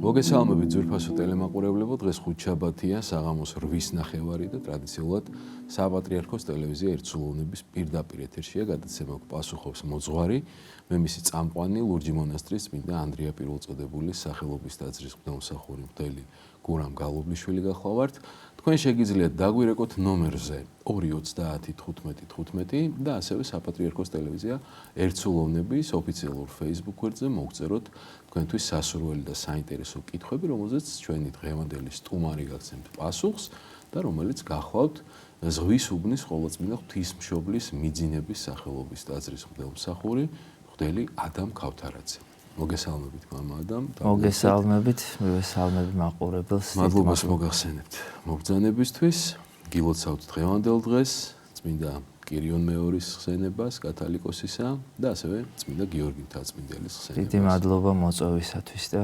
მოგესალმებით ძვირფასო ტელემაყურებლებო, დღეს ხუთშაბათია, საღამოს 8:30 და ტრადიციულად საპატრიარქოს ტელევიზია ერთსულოვნების პირდაპირ ეთერშია, გადაცემა პასუხობს მოძღვარი, მე მისი წამყვანი ლურჯი მონასტრის წმინდა ანდრია პირველწოდებულის სახელობის ტაძრის მღვდელმსახური მღვდელი გურამ გალობლიშვილი გახლავართ. თქვენ შეგიძლიათ დაგვირეკოთ ნომერზე 2301515 და ასევე საპატრიარქოს ტელევიზია ერთსულოვნების ოფიციალურ Facebook გვერდზე მოგწეროთ თქვენთვის სასურველი და საინტერესო კითხვები, რომელზეც ჩვენი დღევანდელი სტუმარი გაგცემთ პასუხს და რომელიც გახლავთ ზღვის უბნის ყოვლადწმინდა ღვთისმშობლის მიძინების სახელობის ტაძრის მღვდელმსახური მღვდელი ადამ ქავთარაძე. მოგესალმებით მამა ადამ. მოგესალმებით, მივესალმები მაყურებელს. მადლობას მოგახსენებთ მობრძანებისთვის. გილოცავთ დღევანდელ დღეს წმინდა კირიონ მეორის ხსენებას, კათალიკოსისა და ასევე წმინდა გიორგი მთაწმინდელის ხსენებას. დიდი მადლობა მოწვევისათვის და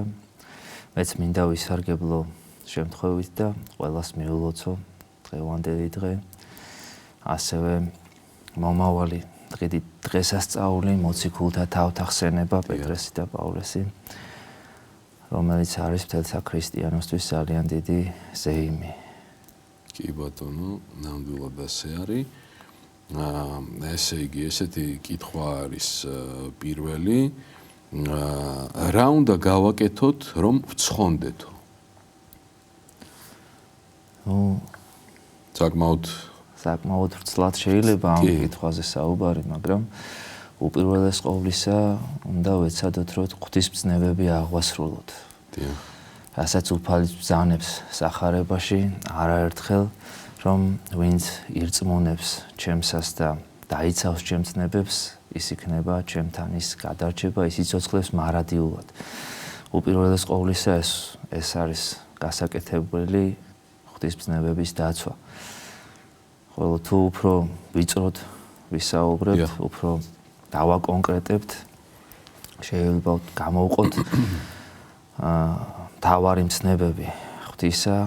მეც მინდა ვისარგებლო შემთხვევით და ყველას მიულოცო დღევანდელი დღე. ასევე მომავალი დღესასწაული მოციქულთა თავთა ხსენება პეტრესი და პავლესი, რომელიც არის მთელსა ქრისტიანოსთვის ძალიან დიდი ზეიმი. კი ბატონო, ნამდვილად ასე არის. ესე იგი, ესეთი კითხვა არის პირველი. რა უნდა გავაკეთოთ, რომ ვცხონდეთო? საკმაოდ ვრცლად შეიძლება ამ კითხვაზე საუბარი, მაგრამ უპირველეს ყოვლისა უნდა ვეცადოთ, რომ ღვთისმძნებები აღვასრულოთ. რასაც უფალი ბრძანებს სახარებაში, არაერთხელ, რომ ვინც ირწმუნებს ჩემსას და დაიცავს ჩემ ცნებებს, ის იქნება ჩემთან, ის გადარჩება, ის იცოცხლებს მარადიულად. უპირველეს ყოვლისა ეს არის გასაკეთებელი ღვთისმძნებების დაცვა. ხოლო თუ უფრო ვიწროდ ვისაუბრებთ, უფრო დავაკონკრეტებთ, შეიძლება გამოვყოთ თავარი მცნებები ღვთისა,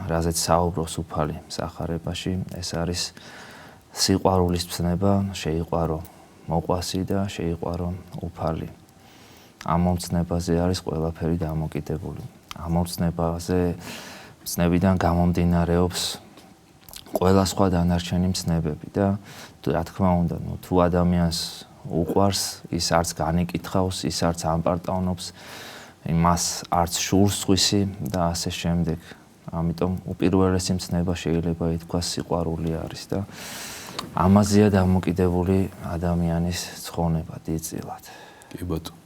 რაზეც საუბრობს უფალი სახარებაში, ეს არის სიყვარულის მცნება, შეიყვარო მოყვასი და შეიყვარო უფალი. ამ მომცნებაზე არის ყველაფერი დამოკიდებული. ამ მომცნებაზე მცნებიდან გამომდინარეობს ყველა სხვა დანარჩენი მცნებები და რა თქმა უნდა, თუ ადამიანს უყვარს, ის არც განიკითხავს, ის არც ამპარტავნობს, იმას არც შურს სხვისი და ასე შემდეგ. ამიტომ უპირველესი მცნება შეიძლება ითქვას სიყვარული არის და ამაზეა დამოკიდებული ადამიანის ცხონება დიდწილად. კი ბატონო.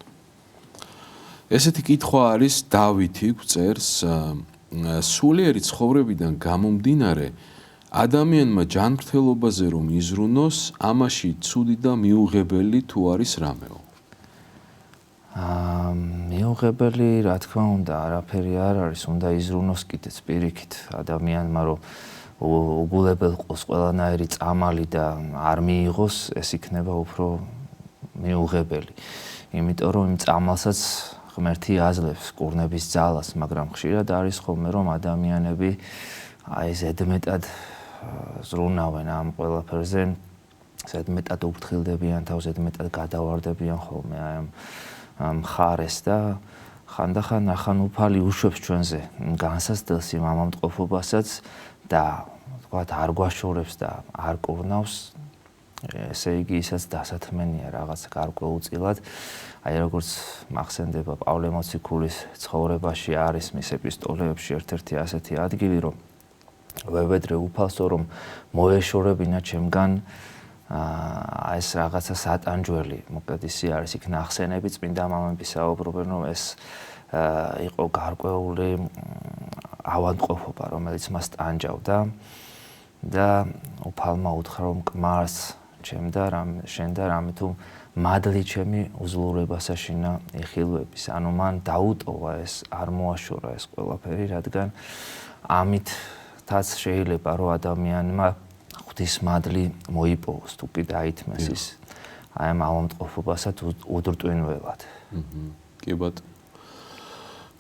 ესეთი კითხვა არის დავითი გვწერს, სულიერი ცხოვრებიდან გამომდინარე ადამიანმა ჯანმრთელობაზე რომ იზრუნოს, ამაში ცუდი და მიუღებელი თუ არის რამეო? მიუღებელი, რა თქმა უნდა, არაფერი არ არის, უნდა იზრუნოს კიდეც პირიქით ადამიანმა, რომ უგულებელყოს ყველანაირი წამალი და არ მიიღოს, ეს იქნება უფრო მიუღებელი. იმიტომ რომ იმ წამალსაც ღმერთი აძლევს კურნების ძალას, მაგრამ ხშირად არის ხოლმე, რომ ადამიანები ზედმეტად ზრუნავენ ამ ყველაფერზე, ზედმეტად უფრთხილდებიან თავს, ზედმეტად გადავარდებიან ხოლმე ამ მხარეს და ხანდახან ახან უფალი უშვებს ჩვენზე განსაცდელს იმ ამამტყოფობასაც და თქვათ არ გვაშორებს და არ კურნავს, ესე იგი ისაც დასათმენია რაღაც გარკვეულწილად. აი როგორც მახსენდება პავლე მოციქულის ცხოვრებაში არის მის ეპისტოლეებში ერთ-ერთი ასეთი ადგილი, რომ ვებედრე უფალსო, რომ მოეშორებინა ჩემგან ეს რაღაცა სატანჯველი, მოკლედ ისი არის იქ ნახსენები, წმინდა მამები საუბრობენ, რომ ეს იყო გარკვეული ავადმყოფობა, რომელიც მას ტანჯავდა და უფალმა უთხრა, რომ კმარს შენ და რამე თუ მადლი ჩემი უძლურებასაშინა ეხილვების. ანუ მან დაუტოვა ეს, არ მოაშორა ეს ყველაფერი, რადგან ამითაც შეიძლება რომ ადამიანმა ღვთის მადლი მოიპოვოს, თუ კი დაითმეს ის აი ამ ავადმყოფობასაც უდრტვინველად. კი ბატონო.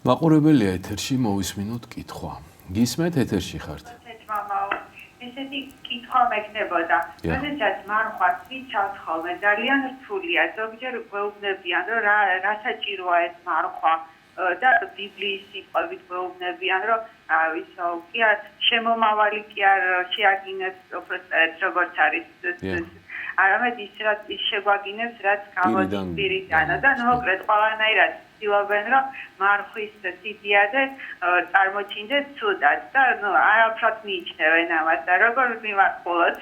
მაყურებელია ეთერში, მოვისმინოთ კითხვა. გისმენთ, ეთერში ხართ? ესეთი კითხვა მექნებოდა. როდესაც მარხვა ციცავს ხოლმე ძალიან რთულია. ზოგჯერ გვეუბნებიან, რომ რა საჭიროა ეს მარხვა. და ბიბლიის სიტყვებით გვეუბნებიან, რომ ისო კი არ შემომავალი კი არ შეაგინებს უბრალოდ როგორც არის არამედ ის რაც ის შეგვაგინებს რაც გამოდის პირიდანო და მოკლედ ყველანაირად ცდილობენ რომ მარხვის სიდიადე წარმოჩინდეს ცუდად და არაფრად მიიჩნევენ ამას და როგორ მივაყოლოთ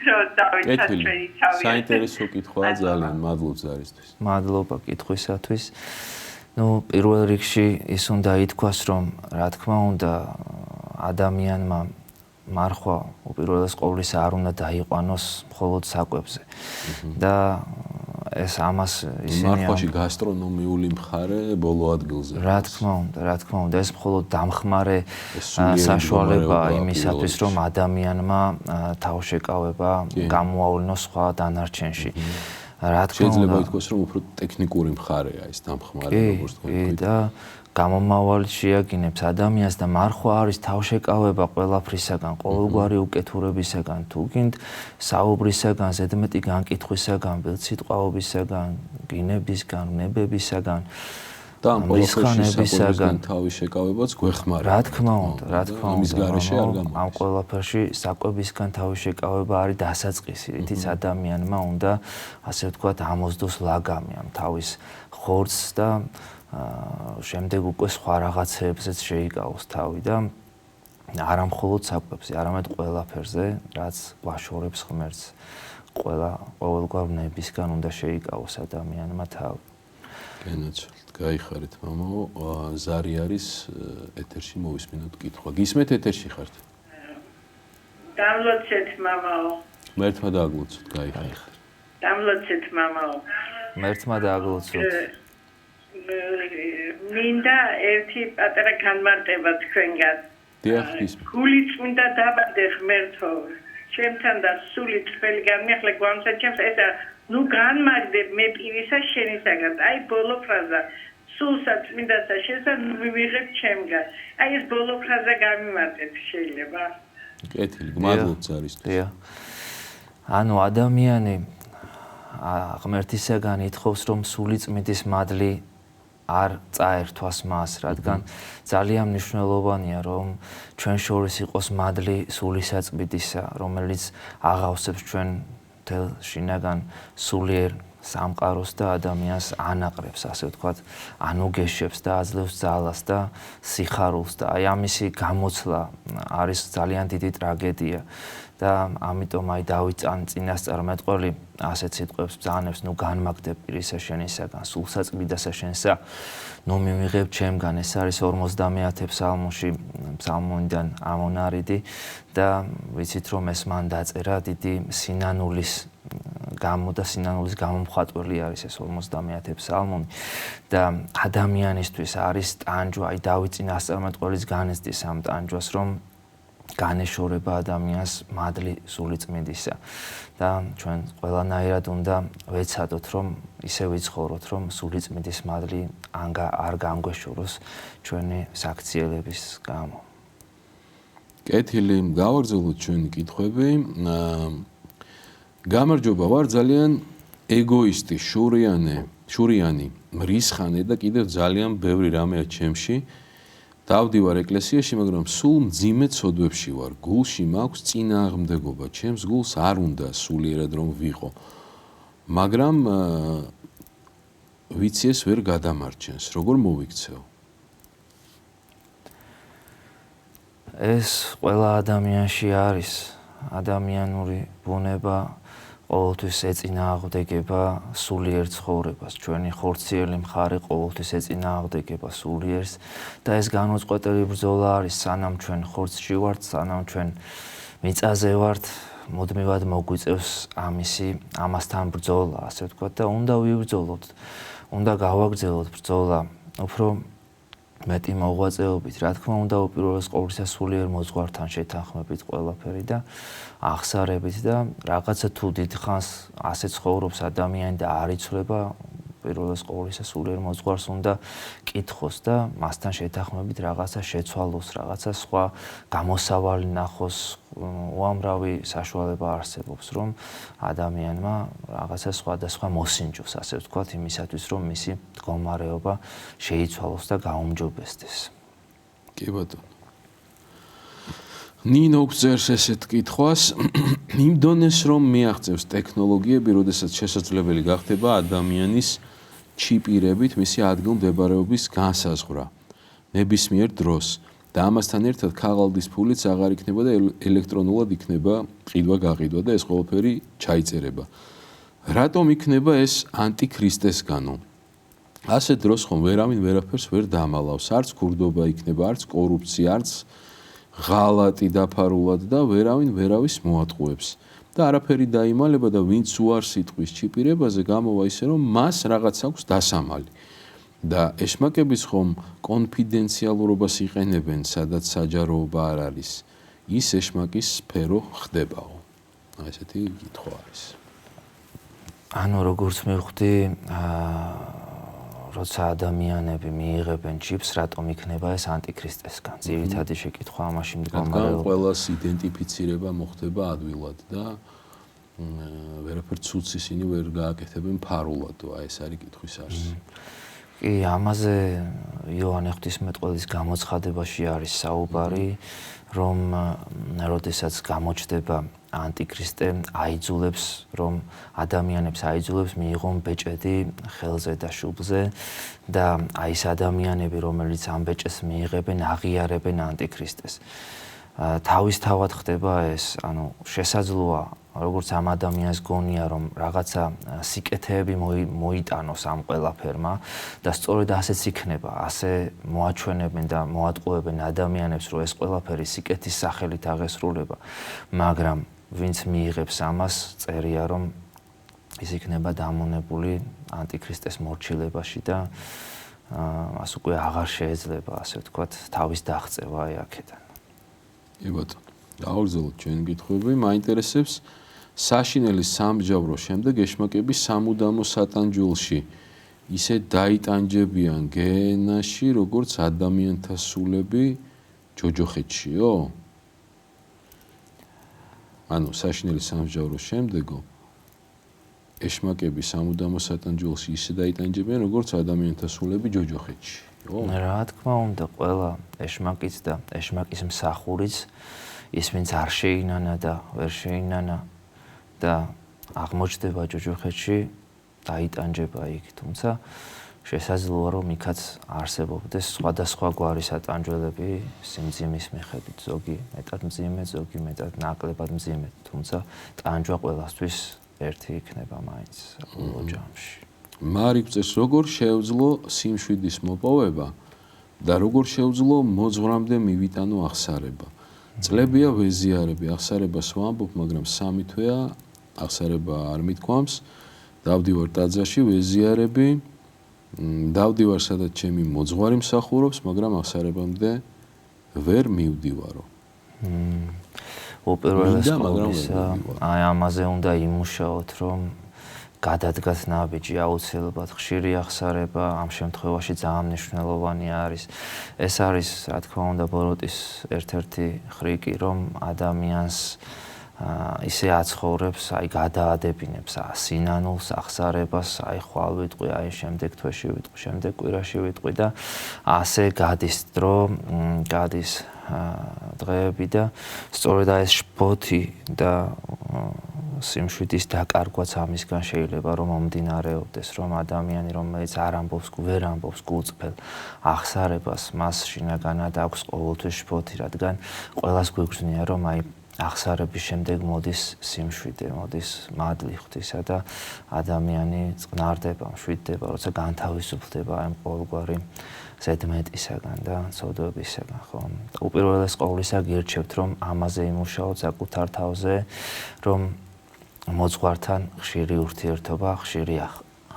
რომ დავიცავთ ჩვენი თავი საინტერესო კითხვაა ძალიან მადლობთ ზარისთვის მადლობა კითხვისათვის პირველ რიგში ის უნდა ითქვას რომ რა თქმა უნდა ადამიანმა მარხვა უპირველეს ყოვლისა არ უნდა დაიყვანოს მხოლოდ საკვებზე და ეს ამას ისინი მარხვაში გასტრონომიული მხარე ბოლო ადგილზე რა თქმა უნდა ეს მხოლოდ დამხმარე საშუალებაა იმისათვის რომ ადამიანმა თავშეკავება გამოავლინოს სხვა დანარჩენში რა თქმა უნდა შეიძლება ითქვას რომ უფრო ტექნიკური მხარეა ეს დამხმარე როგორც თქვენ და გამომავალი შეაგინებს ადამიანს და მარხვა არის თავშეკავება ყველაფრისაგან, ყოველგვარი უკეთურებისაგან, თუ გინდ საუბრისაგან, ზედმეტი განკითხვისაგან, ველციტყვაობისაგან, გინებისგან, ნებებისაგან და ამ ყველაფერში თავის შეკავებაც გვეხმარება. რა თქმა უნდა, ამის გარეშე არ გამოდის. ამ ყველაფერში საკვებისგან თავის შეკავება არის დასაწყისი, რითიც ადამიანმა უნდა ასე ვთქვათ ამოსდოს ლაგამი ამ თავის ხორცს და შემდეგ უკვე სხვა რაღაცებზეც შეიკავოს თავი და არა მხოლოდ საკვებზე, არამედ ყველაფერზე, რაც გვაშორებს ღმერთს, ყოველგვარ ნებისგან უნდა შეიკავოს ადამიანმა თავი. გენაცვალეთ, გაიხარეთ მამაო, ზარი არის ეთერში მოვისმინოთ კითხვა. გისმენთ ეთერში ხართ? დამლოცეთ მამაო. მერთმა დააგლოცოთ, გაიხარეთ. დამლოცეთ მამაო. მერთმა დააგლოცოთ. მინდა ერთი პატარა განმარტება თქვენგან. დიახ, ის. გულიც მინდა დაბადე ღმერთო. ჩემთან და სული წველი განმეხლე გვამსაჩემს ესა ნუ განმაგდებ მე პირისა შენისაგან. აი ბოლო ფრაზა. სულსაც მინდაცა შესა მივიღებ ჩემგან. აი ეს ბოლო ფრაზა გამიმარტეთ შეიძლება. კეთილი, მადლობთ ზარისთვის. დიახ. ანუ ადამიანი ღმერთისაგან ითხოვს რომ სული წმინდის მადლი არ წაერთვას მას, რადგან ძალიან მნიშვნელოვანია რომ ჩვენ შორის იყოს მადლი სულისაწმინდისა, რომელიც აღავსებს ჩვენ მთელ შინაგან სულიერ სამყაროს და ადამიანს ანაყრებს, ასე ვთქვათ, ანუგეშებს და აძლევს ძალას და სიხარულს და აი ამისი გამოცლა არის ძალიან დიდი ტრაგედია. და ამიტომ აი დავით წინასწარმეტყველი ასეთ სიტყვებს ბრძანებს, ნუ განმაგდებ პირისა შენისაგან, სულსაწმინდასა შენსა, ნუ მივიღებ ჩემგან. ეს არის 50-ე ფსალმოში, ფსალმონიდან ამონარიდი და ვიცით რომ ეს მან დაწერა დიდი სინანულის გამო და სინანულის გამომხატველი არის ეს 50-ე ფსალმონი და ადამიანისთვის არის ტანჯვა, აი დავით წინასწარმეტყველის განიცდის ამ ტანჯვას, რომ განეშორება ადამიანს მადლი სულიწმინდისა და ჩვენ ყველანაირად უნდა ვეცადოთ რომ ისე ვიცხოვროთ რომ სულიწმინდის მადლი არ გამგვეშოროს ჩვენი საქციელების გამო. კეთილი, გავაგრძელოთ ჩვენი კითხვები. გამარჯობა, ვარ ძალიან ეგოისტი, შურიანი, მრისხანე და კიდევ ძალიან ბევრი რამეა ჩემში. დავდივარ ეკლესიაში, მაგრამ სულ მძიმე ცოდვებში ვარ. გულში მაქვს წინააღმდეგობა. ჩემს გულს არ უნდა სულიერად რომ ვიყო. მაგრამ ვიცი ეს ვერ გადამარჩენს. როგორ მოვიქცეო? ეს ყველა ადამიანში არის ადამიანური ბუნება. ყოველთვის ეწინააღმდეგება სულიერ ცხოვრებას, ჩვენი ხორციელი მხარე ყოველთვის ეწინააღმდეგება სულიერს და ეს განუწყვეტელი ბრძოლა არის, სანამ ჩვენ ხორცში ვართ, სანამ ჩვენ მიწაზე ვართ, მუდმივად მოგვიწევს ამასთან ბრძოლა, ასე ვთქვათ და უნდა ვიბრძოლოთ, უნდა გავაგრძელოთ ბრძოლა, უფრო მეტი მოღვაწეობით, რა თქმა უნდა, უპირველეს ყოვლისა სულიერ მოძღვართან შეთანხმებით ყველაფერი და აღსარებით და რაღაცა თუ დიდხანს ასე ცხოვრობს ადამიანი და არ იცვლება, პირველეს ყოვლისა სულიერ მოძღვარს უნდა კითხოს და მასთან შეთანხმებით რაღაცა შეცვალოს, რაღაცა სხვა გამოსავალი ნახოს, უამრავი საშუალება არსებობს, რომ ადამიანმა რაღაცა სხვადასხვა მოსინჯოს, ასე ვთქვათ, იმისათვის, რომ მისი მდგომარეობა შეიცვალოს და გაუმჯობესდეს. კი ბატონო. ნინო გწერს ესეთ კითხვას, იმ დონეს რომ მიაღწევს ტექნოლოგიები, როდესაც შესაძლებელი გახდება ადამიანის ჩიპირებით მისი ადგილმდებარეობის განსაზღვრა ნებისმიერ დროს და ამასთან ერთად ქაღალდის ფულიც აღარ იქნება და ელექტრონულად იქნება ყიდვა-გაყიდვა და ეს ყველაფერი ჩაიწერება. რატომ იქნება ეს ანტიქრისტესგანო? ასე დროს ხომ ვერავინ ვერაფერს ვერ დამალავს, არც ქურდობა იქნება, არც კორუფცია, არც ღალატი დაფარულად და ვერავინ ვერავის მოატყუებს. და არაფერი დაიმალება და ვინც უარს იტყვის ჩიპირებაზე, გამოვა ისე რომ მას რაღაც აქვს დასამალი. და ეშმაკების ხომ კონფიდენციალურობას იყენებენ, სადაც საჯაროობა არ არის. ის ეშმაკის სფერო ხდებაო. ესეთი კითხვა არის. ანუ როგორც მივხვდი, როცა ადამიანები მიიღებენ ჩიპს, რატომ იქნება ეს ანტიქრისტესგან? ძირითადი შეკითხვა ამაში მდგომარეობს. ყველას იდენტიფიცირება მოხდება ადვილად და ვერაფერ ცუდს ისინი ვერ გააკეთებენ ფარულადო. ეს არის კითხვის არსი. კი, ამაზე იოანე ღვთისმეტყველის გამოცხადებაში არის საუბარი, რომ როდესაც გამოჩნდება ანტიქრისტე, აიძულებს, რომ ადამიანებს აიძულებს მიიღონ ბეჭედი ხელზე და შუბლზე და აი ეს ადამიანები, რომელიც ამ ბეჭედს მიიღებენ, აღიარებენ ანტიქრისტეს. თავისთავად ხდება ეს, ანუ შესაძლოა, როგორც ამ ადამიანს გონია, რომ რაღაცა სიკეთეები მოიტანოს ამ ყველაფერმა და სწორედ ასეც იქნება, ასე მოაჩვენებენ და მოატყუებენ ადამიანებს, რომ ეს ყველაფერი სიკეთის სახელით აღესრულება, მაგრამ ვინც მიიღებს ამას, წერია, რომ ის იქნება დამონებული ანტიქრისტეს მორჩილებაში და მას უკვე აღარ შეეძლება, ასე ვთქვათ, თავის დაღწევა აი აქედან. კი ბატონო, გავაგრძელოთ ჩვენი კითხვები. მაინტერესებს საშინელის სამსჯავრო შემდეგ ეშმაკები სამუდამო სატანჯველში ისე დაიტანჯებიან გენაში, როგორც ადამიანთა სულები ჯოჯოხეთშიო? ანუ საშინელის სამსჯავროს შემდეგო ეშმაკები სამუდამო სატანჯველში ისე დაიტანჯებიან, როგორც ადამიანთა სულები ჯოჯოხეთში. რა თქმა უნდა, ყველა ეშმაკიც და ეშმაკის მსახურიც ის ვინც არ შეინანა და ვერ შეინანა და აღმოჩნდება ჯოჯოხეთში დაიტანჯება იქ, თუმცა შესაძლოა რომ იქაც არსებობდეს სხვადასხვა გვარი სატანჯველები სიმძიმის მიხედვით, ზოგი მეტად მძიმე, ზოგი მეტად ნაკლებად მძიმე, თუმცა ტანჯვა ყველასთვის ერთი იქნება მაინც ბოლო ჯამში. მარიკ წეს როგორ შეეძლო სიმშვიდის მოპოვება და როგორ შეეძლო მოძღვრამდე მივიტანო აღსარება. წლებია ვეზიარები, აღსარებას ვამბობ, მაგრამ 3 თვეა აღსარება არ მithქვამს. დავდივარ ტაძარში ვეზიარები, დავდივარ სადაც ჩემი მოძღვარი მსახურობს, მაგრამ აღსარებამდე ვერ მივდივარო. უპირველეს ყოვლისა, აი ამაზე უნდა იმუშაოთ, რომ გადადგათ ნაბიჯი აუცილებლად ხშირი აღსარება ამ შემთხვევაში ძალიან მნიშვნელოვანი არის. ეს არის, რა თქმა უნდა, ბოროტის ერთ-ერთი ხრიკი, რომ ადამიანს ისე აცხოვრებს, აი გადაადებინებს სინანულს, აღსარებას, აი ხვალ ვიტყვი, აი შემდეგ თვეში ვიტყვი, შემდეგ კვირაში ვიტყვი და ასე გადის დრო, გადის დღეები და სწორედ ეს შფოთი და სიმშვიდის დაკარგვაც ამისგან შეიძლება რომ მომდინარეობდეს, რომ ადამიანი, რომელიც არ ამბობს, ვერ ამბობს გულწრფელ აღსარებას, მას შინაგანად აქვს ყოველთვის შფოთი, რადგან ყველას გვიგრძნია, რომ აი აღსარების შემდეგ მოდის სიმშვიდე, მოდის მადლი ღვთისა და ადამიანი წყნარდება, მშვიდდება, როცა განთავისუფლდება ამ ყოველგვარი ზედმეტისაგან და ცოდვებისაგან, ხო? უპირველეს ყოვლისა გირჩევთ, რომ ამაზე იმუშაოთ საკუთარ თავზე, რომ მოძღვართან ხშირი ურთიერთობა, ხშირი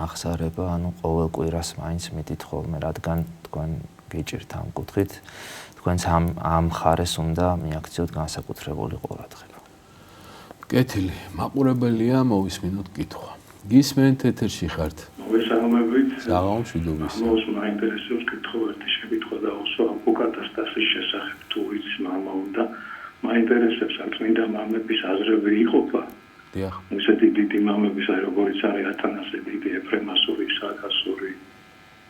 აღსარება, ანუ ყოველ კვირას მაინც მიდით ხოლმე, რადგან თქვენ გიჭირთ ამ კუთხით, თქვენც ამ ხარეს უნდა მიაქციოთ განსაკუთრებული ყურადღება. კეთილი, მაყურებელია, მოვისმინოთ კითხვა. გისმენთ ეთერში ხართ? მოგესალმებით. საღამომშვიდობის. მაინტერესებს კითხვა, ერთი შეკითხვა დაუსვა აპოკატასტასის შესახებ, თუ ვის მამა უნდა მაინტერესებს ამ წმინდა მამების აზრები იყოფა. დიახ. ისეთი დიდი მამების როგორიც არის ათანასე დიდი, ეფრემასური, საკასური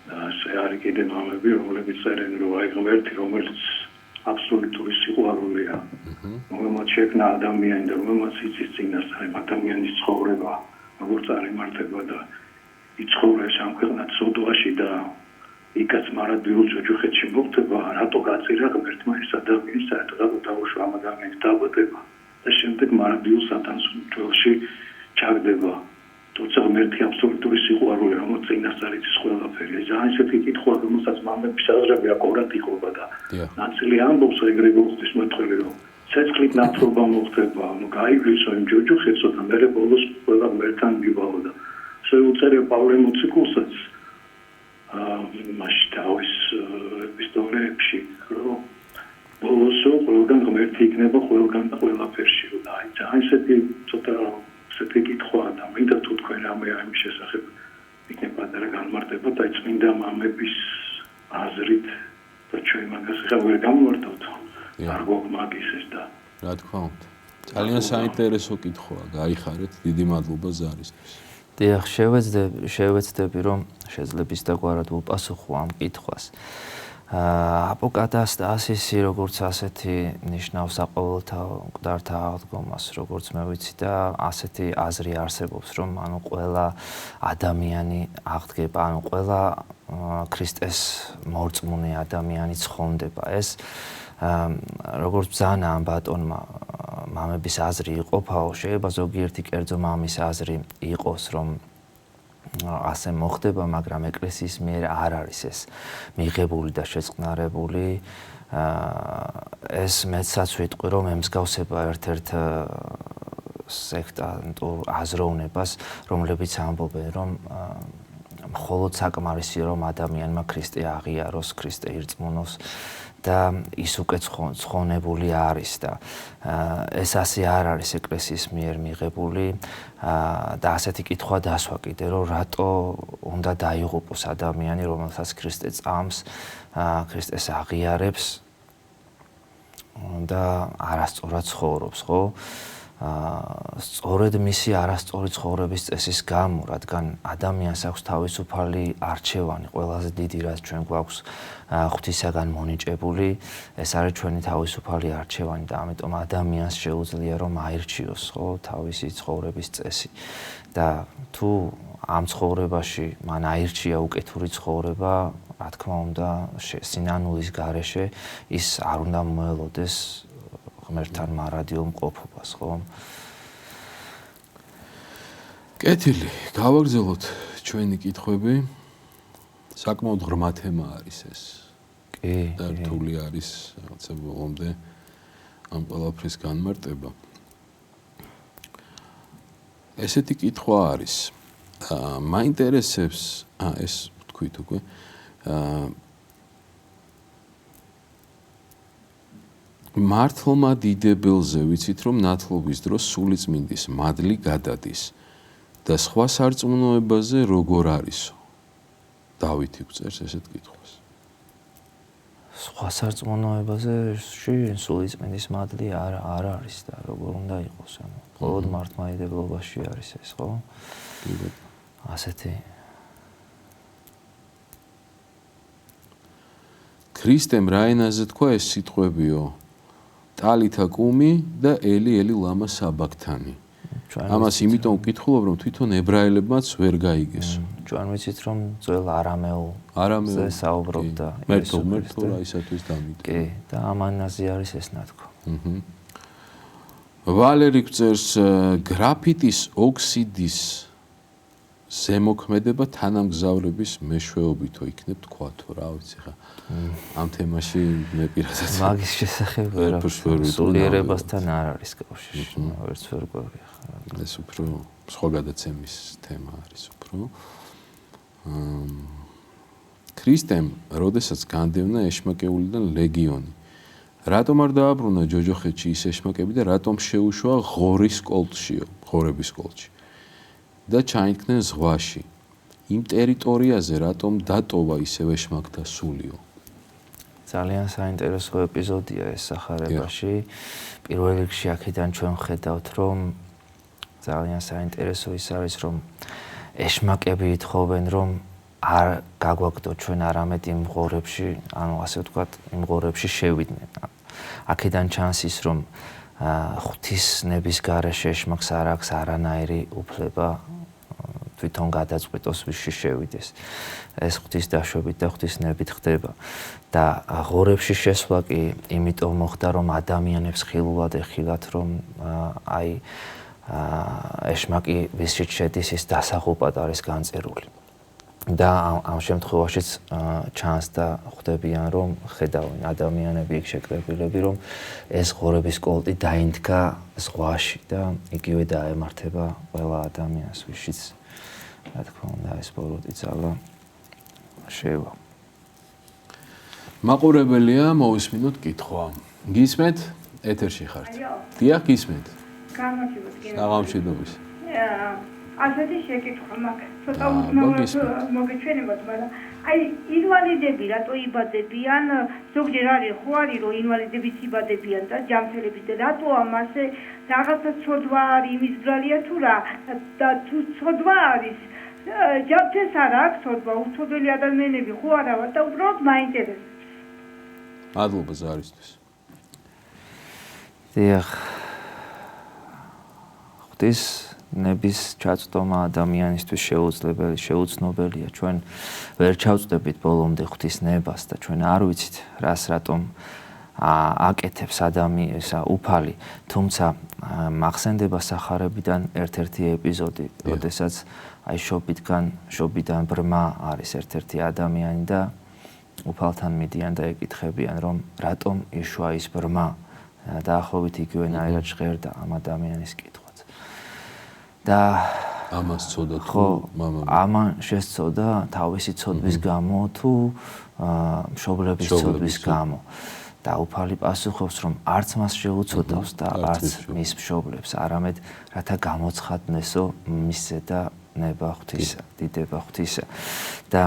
და ასე არის კიდე მამები, რომლებიც წერენ, რომ აი ღმერთი, რომელიც აბსოლუტური სიყვარულია, რომელმაც შექმნა ადამიანი და რომელმაც იცის წინასწარ ადამიანის ცხოვრება, როგორც არიმართება და იცხოვრეს ამ ქვეყნად სოდვაში და იქაც მარადიულ ჯოჯოხეთში მოხდება, რატო გაწირა ღმერთმა ეს ადამიანი საერთოდ დაუშვა ამ ადამიანის დაბადება და შემდეგ მარადიულ სატანს უჯრედში ჩაგდება. თუმცა ღმერთი აბსოლუტური სიყვარულია, რომელიც წინასწარ იცის ყველაფერი. ძალიან ისეთი კითხვა, რომელსაც მამების აზრები აკორად იყოფა და ნაწილი ამბობს ეგრევე ღვთისმეტყველი, რომ ცეცხლით ნათლობა მოხდება, გაივლისო იმ ჯოჯოხეთსო და მერე ბოლოს ყველა ღმერთთან მივალო და ასე უწერია პავლე მოციქულსაც მაშინ თავის ეპისტოლეებში, რომ ბოლოსო ყველგან ღმერთი იქნება ყველგან და ყველაფერში და აი ძალიან ისეთი ცოტა ესეთი კითხვა და მინდა თუ თქვენ რამე ამის შესახებ იქნება პატარა განმარტება და წმინდა მამების აზრით და ჩვენ მაგას ხა ვერ გამოვარდოთ არ გვაგმაგის ეს და რა თქმა უნდა ძალიან საინტერესო კითხვაა გაიხარეთ დიდი მადლობა ზარისთვის დიახ შევეცდები რომ შეძლებს დაგვარად უპასუხო ამ კითხვას აპოკატასტასისი როგორც ასეთი ნიშნავს საყოველთაო მკვდართა აღდგომას როგორც მე ვიცი და ასეთი აზრი არსებობს რომ ანუ ყველა ადამიანი აღდგება ანუ ყველა ქრისტეს მორწმუნე ადამიანი ცხონდება ეს როგორც ბრძანა ამ ბატონმა მამების აზრი იყოფაო შეიძლება ზოგიერთი კერძო მამის აზრი იყოს რომ ასე მოხდება, მაგრამ ეკლესიის მიერ არ არის ეს მიღებული და შეწყნარებული. ეს მეცაც ვიტყვი, რომ ემსგავსება ერთ-ერთ სექტანტურ აზროვნებას, რომლებიც ამბობენ, რომ მხოლოდ საკმარისია, რომ ადამიანმა ქრისტე აღიაროს, ქრისტე ირწმუნოს და ის უკვე ცხონებული არის და ეს ასე არ არის ეკლესიის მიერ მიღებული და ასეთი კითხვა დასვა კიდე რომ რატო უნდა დაიღუპოს ადამიანი რომელსაც ქრისტე წამს ქრისტეს აღიარებს და არასწორად ცხოვრობს ხო სწორედ მისი არასწორი ცხოვრების წესის გამო, რადგან ადამიანს აქვს თავისუფალი არჩევანი, ყველაზე დიდი რაც ჩვენ გვაქვს ღვთისაგან მონიჭებული, ეს არის ჩვენი თავისუფალი არჩევანი და ამიტომ ადამიანს შეუძლია რომ აირჩიოს, ხო, თავისი ცხოვრების წესი. და თუ ამ ცხოვრებაში მან აირჩია უკეთური ცხოვრება, რა თქმა უნდა, სინანულის გარეშე ის არ უნდა მოელოდეს ღმერთთან მარადიულ მყოფობას, ხო? კეთილი, გავაგრძელოთ ჩვენი კითხვები. საკმაოდ ღრმა თემა არის ეს. კი, და რთული არის რაღაცა ბოლომდე ამ ყველაფრის განმარტება. ესეთი კითხვა არის. მაინტერესებს, ეს თქვით უკვე. მართლმა დიდებელზე ვიცით რომ ნათლობის დროს სულიწმინდის მადლი გადადის და სხვა სარწმუნოებაზე როგორ არისო? დავითი გვწერს ესეთ კითხვას. სხვა სარწმუნოებაზე სულიწმინდის მადლი არ არის და როგორ უნდა იყოს, ანუ მხოლოდ მართლმადიდებლობაში არის ეს, ხო? ასეთი ქრისტემ რა ენაზე თქვა ეს სიტყვებიო? ტალითა კუმი და ელი ლამა საბაქთანი. ამას იმიტომ ვკითხულობ, რომ თვითონ ებრაელებმაც ვერ გაიგესო. ჩვენ ვიცით, რომ ძველ არამეულზე საუბრობდა მერტო რა ისათვის დამიდა. კი, და ამანაზე არის ეს ნათქვა. ვალერი გვწერს გრაფიტის ოქსიდის ზემოქმედება თანამგზავრების მეშვეობითო იქნებ თქვათო, რა ვიცი ხა. ამ თემაში მე პირადად მაგის შესახებ სულიერებასთან არ არის კავშირი, ვერც ვერ გვარი ხა. ეს უფრო სხვა გადაცემის თემა არის უფრო. ქრისტემ, როდესაც განდევნა ეშმაკეულიდან ლეგიონი. რატომ არ დააბრუნა ჯოჯოხეთში ის ეშმაკები და რატომ შეუშვა ღორების კოლტში? და ჩაინქმნენ ზღვაში. იმ ტერიტორიაზე რატომ დატოვა ისევ ეშმაკთა სულიო? ძალიან საინტერესო ეპიზოდია ეს სახარებაში. პირველ რიგში აქედან ჩვენ ხედავთ, რომ ძალიან საინტერესო ის არის, რომ ეშმაკები ითხოვენ, რომ არ გაგვაგდოთ ჩვენ არამედ იმ ღორებში, ანუ ასე ვთქვათ, იმ ღორებში შევიდნენ. აქედან ჩანს ის, რომ ღვთისნების გარეშე ეშმაკს არ აქვს არანაირი უფლება თვითონ გადაწყვეტოს ვისში შევიდეს. ეს ღვთის დაშვებით და ღვთისნებით ხდება. და ღორებში შესვლა კი იმიტომ მოხდა, რომ ადამიანებს ხილულად ეხილათ, რომ აი ეშმაკი ვისშიც შედის, ის დასაღუპად არის განწერული. და ამ შემთხვევაშიც ჩანს და ხვდებიან, რომ ხედავენ ადამიანები იქ შეკრებილები, რომ ეს ღორების კოლტი დაინდგა ზღვაში და იგივე დაემართება ყველა ადამიანს, ვისშიც რა თქმა უნდა ეს ბოროტი ძალა შევა. მაყურებელია, მოვისმინოთ კითხვა. გისმენთ? ეთერში ხართ. დიახ, გისმენთ. გამარჯობათ, κύριε. საღამოშიდობის. ასეთი შეკითხვა მაქვს. ცოტა უცნაურად მოგეჩვენებათ, მაგრამ აი ინვალიდები რატო იბადებიან? ზოგჯერ არის ხო არის რომ ინვალიდებიც იბადებიან და ჯანმრთელები და რატო ამასე რაღაცა ცოდვა არის იმის ბრალია თუ რა და თუ ცოდვა არის ჯანმრთელს არ აქვს ცოდვა, უცოდველი ადამიანები ხო არა ვარ და უბრალოდ მაინტერესებს. მადლობა ზარისთვის. დიახ. ღვთის ნების ჩაწვდომა ადამიანისთვის შეუცნობელია. ჩვენ ვერ ჩავწდებით ბოლომდე ღვთის ნებას და ჩვენ არ ვიცით რას რატომ აკეთებს ადამიანს უფალი. თუმცა მახსენდება სახარებიდან ერთ-ერთი ეპიზოდი, როდესაც აი შობიდან ბრმა არის ერთ-ერთი ადამიანი და უფალთან მიდიან და ეკითხებიან, რომ რატომ იშვა ის ბრმა. დაახლოებით იგივენაირად ჟღერდა ამ ადამიანის კითხვაც. და ამას ცოდა თუ მამამ ამან შესწოდა თავისი ცოდვის გამო თუ მშობლების ცოდვის გამო. და უფალი პასუხობს, რომ არც მას შეუცოდავს და არც მის მშობლებს, არამედ რათა გამოცხადნესო მისზე და ნება ღვთისა, დიდება ღვთისა. და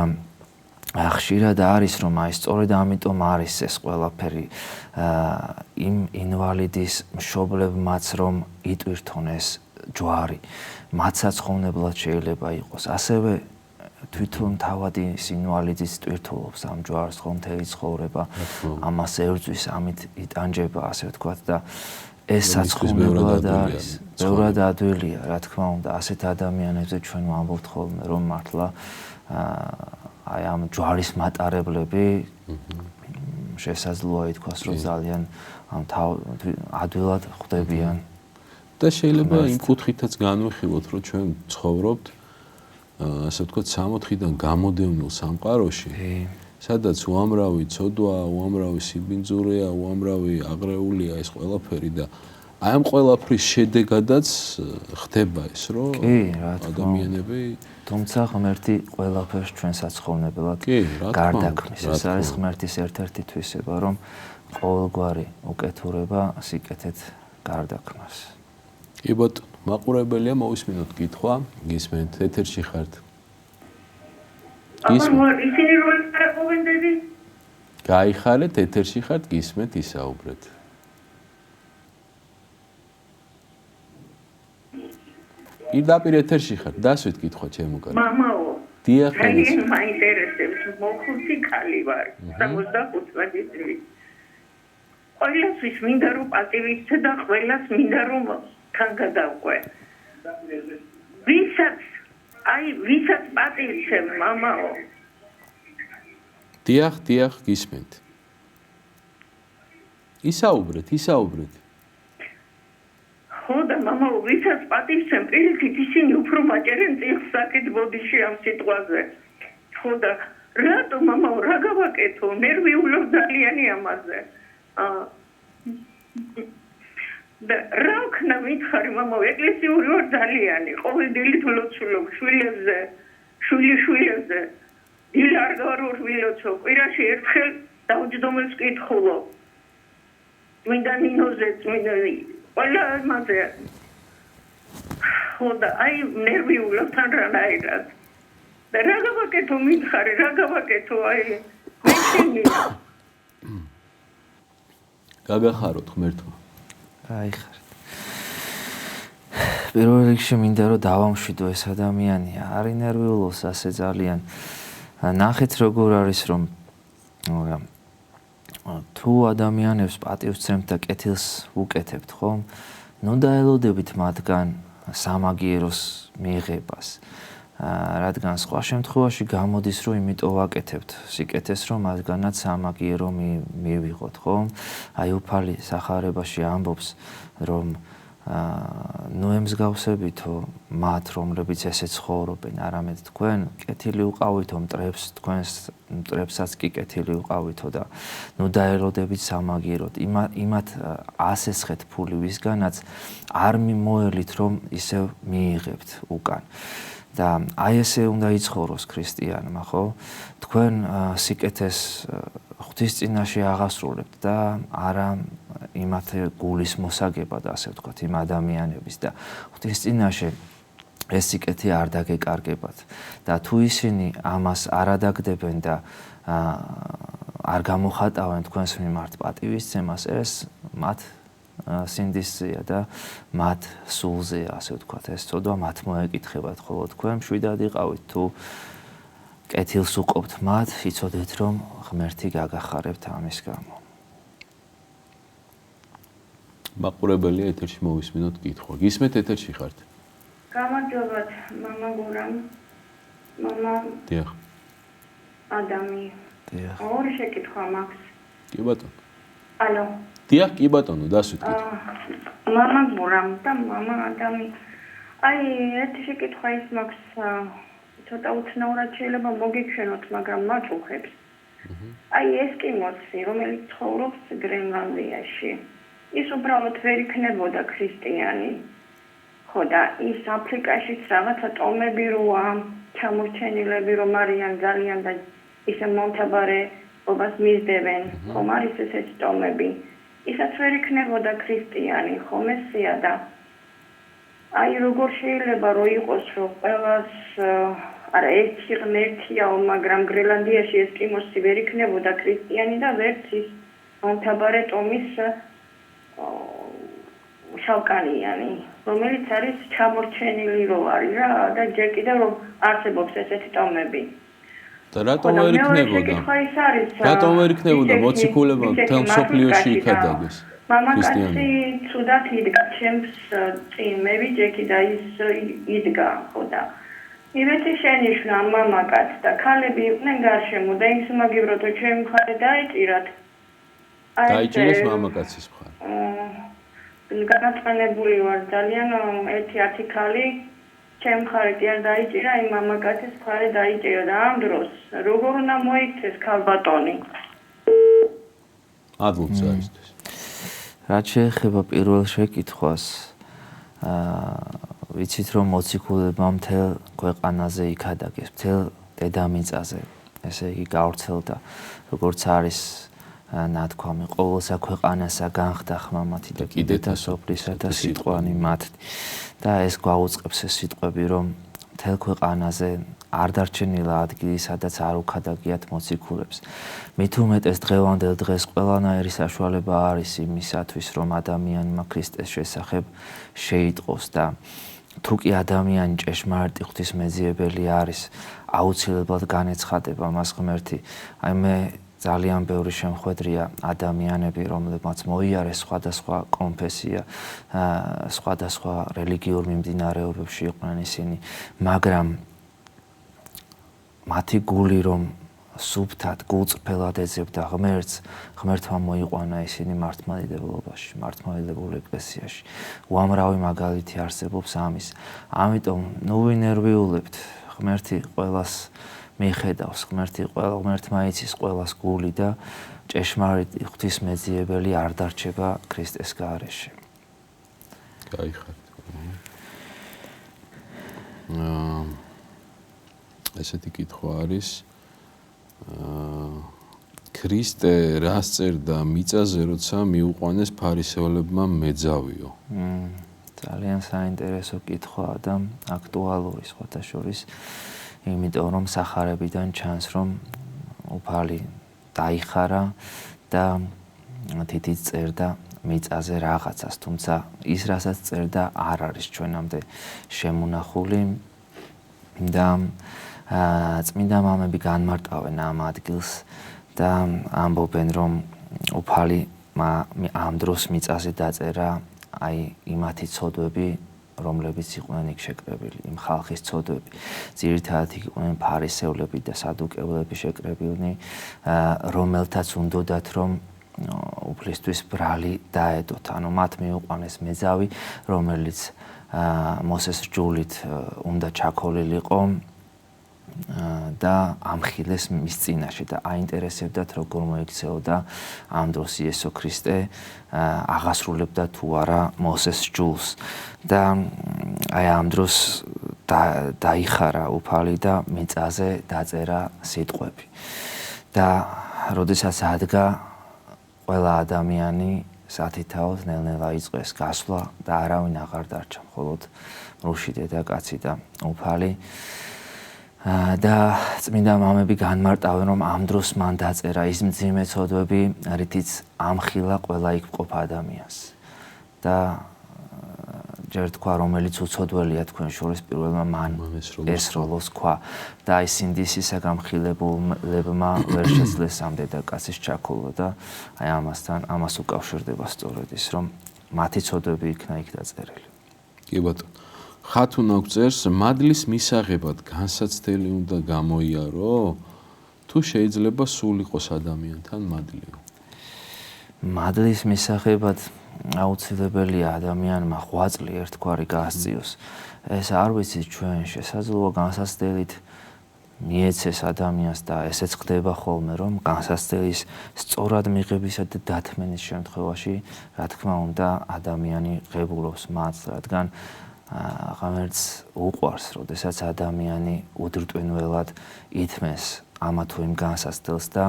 ხშირად არის, რომ აი სწორედ ამიტომ არის ეს ყველაფერი იმ ინვალიდის მშობლებმაც რომ იტვირთონ ეს ჯვარი, მათაც ხოვნებლად შეიძლება იყოს. ასევე თვითონ თავად ის ინვალიდის ტვირთულობს ამ ჯვარს ხო მთელი ცხოვრება, ამას ერძვის, ამით იტანჯება, ასე ვთქვათ და ეს საცხოვნებლად არის. ბევრად ადვილია, რა თქმა უნდა, ასეთ ადამიანებზე ჩვენ ვამბობთ ხოლმე, რომ მართლა აი ამ ჯვარის მატარებლები შესაძლოა ითქვას, რომ ძალიან ამ ადვილად ხვდებიან. და შეიძლება იმ კუთხითაც განვიხილოთ, რომ ჩვენ ცხოვრობთ ასე ვთქვათ 60-დან გამოდევნილ სამყაროში, სადაც უამრავი ცოდვა, უამრავი სიბინძურეა, უამრავი აღრეულია ეს ყველაფერი და აი ამ ყველაფრის შედეგადაც ხდება ეს, რომ ადამიანები თუმცა ღმერთი ყველაფერს ჩვენ საცხოვნებლად გარდაქმნის. ეს არის ღმერთის ერთ-ერთი თვისება, რომ ყოველგვარი უკეთურება სიკეთეთ გარდაქმნას. კი ბატონო, მაყურებელია, მოვისმინოთ კითხვა, გისმენთ, ეთერში ხართ. გისმენთ. ისინი რომ არაყოვენდები? გაიხარეთ, ეთერში ხართ, გისმენთ, ისაუბრეთ. პირდაპირ ეთერში ხართ, დასვით კითხვა ჩემო კარგი. მამაო. დიახ, ძალიან მაინტერესებს, მოხუცი ქალი ვარ, 65 წლების წილი. ყველასთვის მინდა რომ პატივისცე და ყველას მინდა რომ თან გადავყვე. ვისაც პატივისცე, მამაო. დიახ, გისმენთ. ისაუბრეთ. ხო და მამაო, ვისაც პატივისცემ, პირიქით ისინი უფრო მაჭერენ წილს საკით ბოდიში ამ სიტყვაზე. ხო და რატო მამაო, რა გავაკეთო? ნერვიულობ ძალიანი ამაზე. და რა ვქნა მითხარი მამაო, ეკლესიური ვარ ძალიანი, ყოველდღიურად ვლოცულობ შვილებზე, შვილებზე. დილ არ გავარ ვილოცო, კვირაში ერთხელ დაუჯდომელს კითხულობ. მინდა ნინოზე, ყველა მასე. ხო და აი ნერვიულობ თან რანაირად. და რა გავაკეთო მითხარი, რა გავაკეთო აი მეშინი. გაგახაროთ ღმერთმა. გაიხარეთ. პირველ რიგში მინდა რომ დავამშვიდო ეს ადამიანი, არ ინერვიულობს ასე ძალიან. ნახეთ როგორ არის რომ თუ ადამიანებს პატივცემთ და კეთილს უკეთებთ, ხომ? ნუ დაელოდებით მათგან სამაგიეროს მიღებას. რადგან სხვა შემთხვევაში გამოდის რომ იმიტომ ვაკეთებთ სიკეთეს რომ მათგანაც სამაგიერო მივიღოთ, ხომ? აი უფალი სახარებაში ამბობს რომ ნუ ემსგავსებითო მათ რომლებიც ესე ცხოვრობენ, არამედ თქვენ კეთილი უყავითო მტრებს, თქვენს მტრებსაც კი კეთილი უყავითო და ნუ დაელოდებით სამაგიეროდ. იმათ ასესხეთ ფული ვისგანაც არ მიმოელით რომ ისევ მიიღებთ უკან. და აი ესე უნდა იცხოვროს ქრისტიანმა, ხო? თქვენ სიკეთეს ღვთის წინაშე აღასრულებთ და არა იმათ გულის მოსაგებად, ასე ვთქვათ, იმ ადამიანების და ღვთის წინაშე ეს სიკეთე არ დაგეკარგებათ. და თუ ისინი ამას არ ადაგდებენ და არ გამოხატავენ თქვენს მიმართ პატივისცემას, ეს მათ სინდისზეა და მათ სულზეა, ასე ვთქვათ, ეს ცოდვა მათ მოეკითხებათ, ხოლო თქვენ მშვიდად იყავით თუ კეთილს უყოფთ მათ, იცოდეთ რომ ღმერთი გაგახარებთ ამის გამო. მაყურებელია ეთერში მოვისმინოთ კითხვა. გისმენთ ეთერში ხართ? გამარჯობათ, მამა გურამ. მამა დიახ. ადამი. დიახ. ორი შეკითხვა მაქვს. კი ბატონო. ალო. დიახ, კი ბატონო, დასვით კითხვა. მამა გურამ და მამა ადამი. აი, ერთი შეკითხვა ის მაქვს, ცოტა უცნაურად შეიძლება მოგიჩვენოთ, მაგრამ მაწუხებს. აი, ესკიმოსი, რომელიც ცხოვრობს გრენლანდიაში. ის უბრალოდ ვერ იქნებოდა ქრისტიანი. ხო და ის აფრიკაშიც რაღაცა ტომები როა, ჩამორჩენილები რომ არიან ძალიან და ისე მომთაბარეობას მისდევენ, ხომ არის ესეთი ტომები. ისაც ვერ იქნებოდა ქრისტიანი, ხომ ესია და აი როგორ შეიძლება რომ იყოს რომ ყველას არა ერთი ღმერთიაო, მაგრამ გრენლანდიაში ესკიმოსი ვერ იქნებოდა ქრისტიანი და ვერც ის მომთაბარე ტომის შავკანიანი, რომელიც არის ჩამორჩენილი რო არის რა და ჯერ კიდევ რომ არსებობს ესეთი ტომები. და რატომ ვერ იქნებოდა? რატომ ვერ იქნებოდა მოციქულება მთელ მსოფლიოში იქადაგეს? მამაკაცი ცუდად იდგა ჩემს წინ, მე ვიჯექი და ის იდგა, ხო და ივეთი შენიშნა მამაკაც და ქალები იყვნენ გარშემო და ის მაგივროთო ჩემ მხარე დაიჭირათ. დაიჭირეს მამაკაცის მხარე. განაცხენებული ვარ ძალიან ერთი 10 ქალი ჩემ მხარე კი არ დაიჭირა, იმ მამაკაცის მხარე დაიჭირა და ამ დროს როგორ უნდა მოიქცეს ქალბატონი? ადვოკატს არისთვის. რაც შეეხება პირველ შეკითხვას, ვიცით რომ მოციქულება მთელ ქვეყანაზე იქადაგეს, მთელ დედამიწაზე, ესე იგი გავრცელდა, როგორც არის ნათქვამი, ყოველსა ქვეყანასა განხდა ხმამათი და კიდეთა სოფლისა და სიტყვანი მათი. და ეს გვაუწყებს ეს სიტყვები, რომ მთელ ქვეყანაზე არ დარჩენილა ადგილი, სადაც არ უქადაგიათ მოციქულებს. მით უმეტეს დღევანდელ დღეს ყველანაირი საშუალება არის იმისათვის, რომ ადამიანმა ქრისტეს შესახებ შეიტყოს და თუ კი ადამიანი ჭეშმარიტი ღვთისმეძიებელი არის, აუცილებლად განეცხადება მას ღმერთი. აი მე ძალიან ბევრი შემხვედრია ადამიანები, რომლებმაც მოიარეს სხვადასხვა კონფესია, სხვადასხვა რელიგიურ მიმდინარეობებში იყვნენ ისინი, მაგრამ მათი გული რომ სუფთად, გულწრფელად ეძებდა ღმერთს, ღმერთმა მოიყვანა ისინი მართლმადიდებლობაში, მართლმადიდებულ ეკლესიაში. უამრავი მაგალითი არსებობს ამის. ამიტომ ნუ ვინერვიულებთ, ღმერთი ყველას მიხედავს, ღმერთმა იცის ყველას გული და ჭეშმარიტი ღვთისმეძიებელი არ დარჩება ქრისტეს გარეშე. გაიხარეთ. ესეთი კითხვა არის. ქრისტე რას წერდა მიწაზე, როცა მიუყვანეს ფარისეულებმა მეძავიო? ძალიან საინტერესო კითხვაა და აქტუალური სხვათა შორის. იმიტომ რომ სახარებიდან ჩანს რომ უფალი დაიხარა და თითიც წერდა მიწაზე რაღაცას, თუმცა ის რასაც წერდა არ არის ჩვენამდე შემონახული და წმინდა მამები განმარტავენ ამ ადგილს და ამბობენ, რომ უფალი ამ დროს მიწაზე დაწერა აი იმათი ცოდვები, რომლებიც იყვნენ იქ შეკრებილი, იმ ხალხის ცოდვები. ძირითადად იყვნენ ფარისევლები და სადუკევლები შეკრებილნი, რომელთაც უნდოდათ, რომ უფლისთვის ბრალი დაედოთ. ანუ მათ მიუყვანეს მეძავი, რომელიც მოსეს რჯულით უნდა ჩაქოლილიყო და ამხილეს მის წინაშე და აინტერესებდათ, როგორ მოიქცეოდა ამ დროს იესო ქრისტე, აღასრულებდა თუ არა მოსეს რჯულს. და აი ამ დროს დაიხარა უფალი და მიწაზე დაწერა სიტყვები. და როდესაც ადგა ყველა ადამიანი სათითაოდ ნელ-ნელა იწყეს გასვლა და არავინ აღარ დარჩა, მხოლოდ რუში დედაკაცი და უფალი. და წმინდა მამები განმარტავენ, რომ ამ დროს მან დაწერა ის მძიმე ცოდვები, რითიც ამხილა ყველა იქ მყოფ ადამიანს. და ჯერ თქვა, რომელიც უცოდველია თქვენ შორის, პირველმა მან ესროლოს თქვა და აი სინდისისა გამხილებულებმა ვერ შეძლეს ამ დედაკაცის ჩაქოლვა და აი ამას უკავშირდება სწორედ ის, რომ მათი ცოდვები იქნა იქ დაწერილი. კი ბატონო. ხათუნა გვწერს, მადლის მისაღებად განსაცდელი უნდა გამოიარო? თუ შეიძლება სულ იყოს ადამიანთან მადლიო? მადლის მისაღებად აუცილებელია ადამიანმა ღვაწლი ერთგვარი გაასწიოს. ეს არ ვიცით ჩვენ შესაძლოა განსაცდელით მიეცეს ადამიანს და ესეც ხდება ხოლმე, რომ განსაცდელის სწორად მიღებისა და დათმენის შემთხვევაში, რა თქმა უნდა, ადამიანი ღებულობს მათს, რადგან ღმერთს უყვარს, როდესაც ადამიანი უდრტვინველად ითმეს ამა თუ იმ განსაცდელს და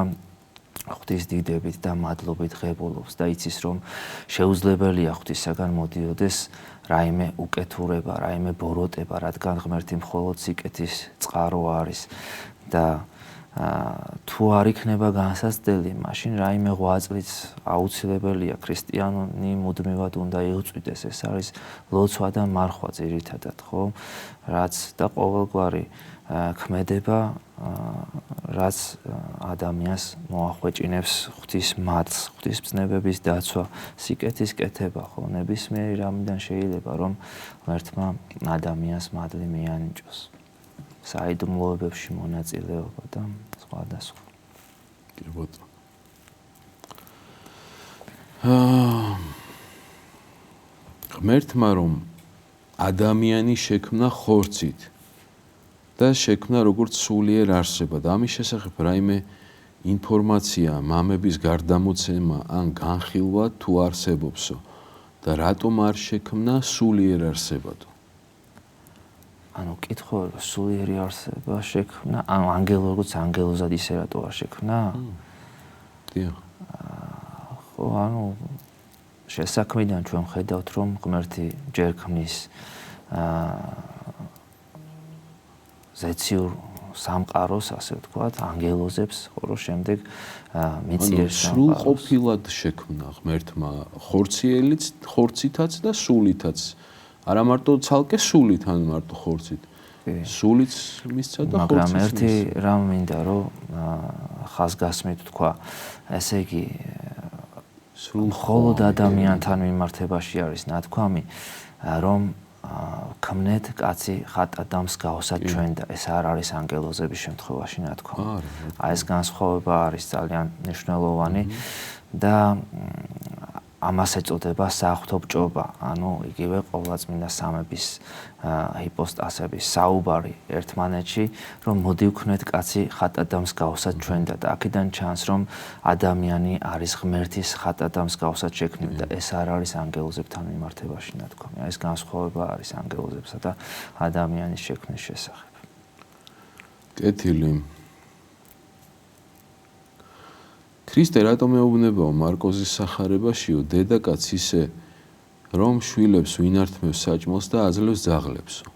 ღვთის დიდებით და მადლობით ღებულობს და იცის, რომ შეუძლებელია ღვთისაგან მოდიოდეს რაიმე უკეთურება, რაიმე ბოროტება, რადგან ღმერთი მხოლოდ სიკეთის წყარო არის და თუ არ იქნება განსაცდელი, მაშინ რაიმე ღვაწლიც აუცილებელია, ქრისტიანი მუდმივად უნდა იუწვიდეს. ეს არის ლოცვა და მარხვა ძირითადად, ხო? რაც და ყოველგვარი ქმედება, რაც ადამიანს მოახვეჭინებს ღვთის მადლს, ღვთის ბრძნებების დაცვა, სიკეთის კეთება, ხო? ნებისმიერი რამიდან შეიძლება, რომ ღმერთმა ადამიანს მადლი მიანიჭოს. საიდუმლოებებში მონაწილეობა და სხვა და სხვა. კი ბატონო. ღმერთმა რომ ადამიანი შექმნა ხორცით და შექმნა როგორც სულიერ არსებად, ამის შესახებ რაიმე ინფორმაცია, მამების გარდამოცემა ან განხილვა თუ არსებობსო და რატომ არ შექმნა სულიერ არსებადო? ანუ კითხვა სულიერი არსება შექმნა, ანუ ანგელო როგორც ანგელოზად ისე რატო არ შექმნა? დიახ. ხო, ანუ შესაქმიდან ჩვენ ხედავთ, რომ ღმერთი ჯერ ქმნის ზეციურ სამყაროს, ასე ვთქვათ, ანგელოზებს, ხოლო შემდეგ მიწიერ სამყაროს. სრულყოფილად შექმნა ღმერთმა ხორცითაც და სულითაც. არა მარტო ცალკე სულით, ან მარტო ხორცით. სულიც მისცა და ხორციც. მაგრამ ერთი რამ მინდა, რომ ხაზგასმით თქვა, ესე იგი მხოლოდ ადამიანთან მიმართებაში არის ნათქვამი, რომ ქმნეთ კაცი ხატად და მსგავსად ჩვენ და ეს არ არის ანგელოზების შემთხვევაში ნათქვამი. აი ეს განსხვავება არის ძალიან მნიშვნელოვანი და ამას ეწოდება საღვთო ბჭობა, ანუ იგივე ყოვლადწმინდა სამების ჰიპოსტასების საუბარი ერთმანეთში, რომ მოდი ვქნეთ კაცი ხატად და მსგავსად ჩვენ და აქედან ჩანს, რომ ადამიანი არის ღმერთის ხატად და მსგავსად შექმნილი და ეს არ არის ანგელოზებთან მიმართებაში ნათქვამი. ეს განსხვავება არის ანგელოზებსა და ადამიანის შექმნის შესახებ. კეთილი. ქრისტე რატომ ეუბნებაო მარკოზის სახარებაშიო დედაკაც ისე რომ შვილებს ვინართმევს საჭმელს და აძლევს ძაღლებსო?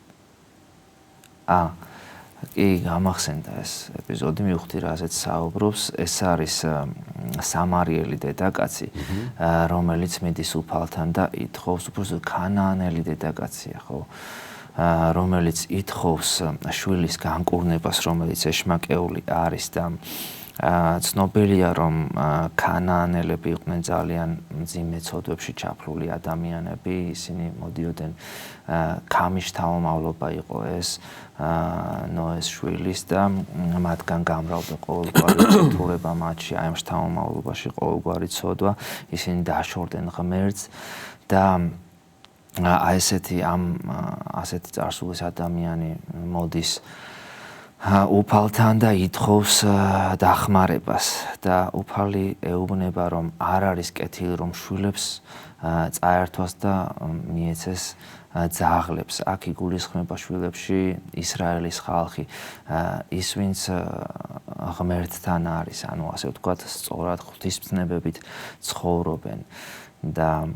კი, გამახსენდა ეს ეპიზოდი, მივხვდი რაზეც საუბრობს. ეს არის სამარიელი დედაკაცი, რომელიც მიდის უფალთან და ითხოვს, უბრალოდ ქანაანელი დედაკაცია, ხო? რომელიც ითხოვს შვილის განკურნებას, რომელიც ეშმაკეული არის და ცნობილია, რომ ქანაანელები იყვნენ ძალიან მძიმე ცოდვებში ჩაფლული ადამიანები, ისინი მოდიოდნენ ქამის თავმავლობა იყო ეს ნოეს შვილის და მათგან გამრავლდა ყოველგვარი ცოდვება მათში, აი ამ შთამომავლობაში ყოველგვარი ცოდვა, ისინი დაშორდნენ ღმერთს და აი ასეთი წარსულის ადამიანი მოდის უფალთან და ითხოვს დახმარებას და უფალი ეუბნება, რომ არ არის კეთილი, რომ შვილებს წაერთვას და მიეცეს ძაღლებს. აქ იგულისხმება შვილებში ისრაელის ხალხი, ის ვინც ღმერთთან არის, ანუ ასე ვთქვათ, სწორად ღვთისმცნებებით ცხოვრობენ. და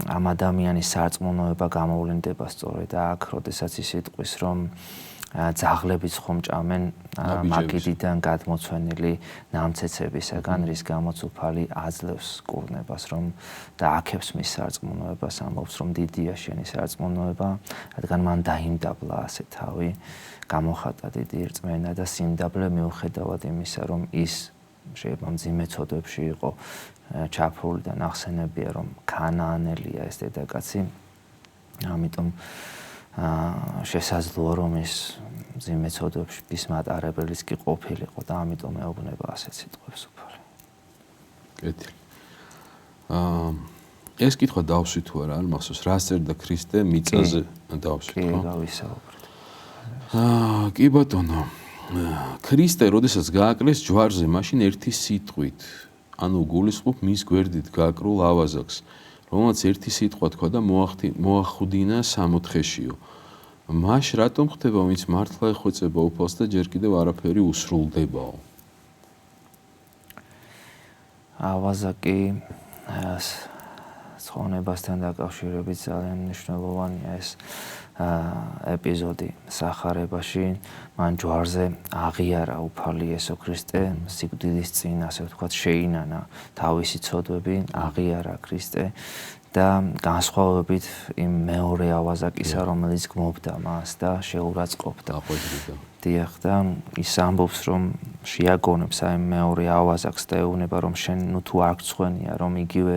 ამ ადამიანის სარწმუნოება გამოვლინდება სწორედ აქ, როდესაც ის იტყვის, რომ ძაღლებიც ხომ ჭამენ მაგიდიდან გადმოცვენილი ნამცეცებისაგან, რის გამოც უფალი აძლევს კურნებას, რომ და აქებს მის სარწმუნოებას, ამბობს, რომ დიდია შენი სარწმუნოება, რადგან მან დაიმდაბლა ასე თავი, გამოხატა დიდი რწმენა და სიმდაბლე მიუხედავად იმისა, რომ ის შეიძლება მძიმე ცოდვებში იყო ჩაფლული და ნახსენებია, რომ ქანაანელია ეს დედაკაცი, ამიტომ შესაძლოა, რომ ის მძიმე ცოდვების მატარებელიც კი ყოფილიყო და ამიტომ ეუბნება ასეთ სიტყვებს უფალი. კეთილი. ეს კითხვა დავსვი თუ არა, მახსოვს, რა წერდა ქრისტე მიწაზე დავსვი, ხო? კი, გავისაუბრეთ. კი ბატონო. ქრისტე როდესაც გააკლეს ჯვარზე, მაშინ ერთი სიტყვით, ანუ გულისხმობ მის გვერდით გააკრულ ავაზაკს, რომელსაც ერთი სიტყვა თქვა და მოახუდინა სამოთხეშიო. მაშ რატომ ხდება, ვინც მართლა ეხვეწება უფალს და ჯერ კიდევ არაფერი უსრულდებაო? ავაზაკი ცხოვრებასთან დაკავშირებით ძალიან მნიშვნელოვანია ეს ეპიზოდი სახარებაში. მან ჯვარზე აღიარა უფალი იესო ქრისტე, სიკვდილის წინ, ასე ვთქვათ, შეინანა თავისი ცოდვები, აღიარა ქრისტე და განსხვავებით იმ მეორე ავაზაკისა, რომელიც გმობდა მას და შეურაცხყოფდა. დიახ, და ის ამბობს, რომ შეაგონებს აი მეორე ავაზაკს და ეუბნება, რომ შენ თუ არ გწვენია, რომ იგივე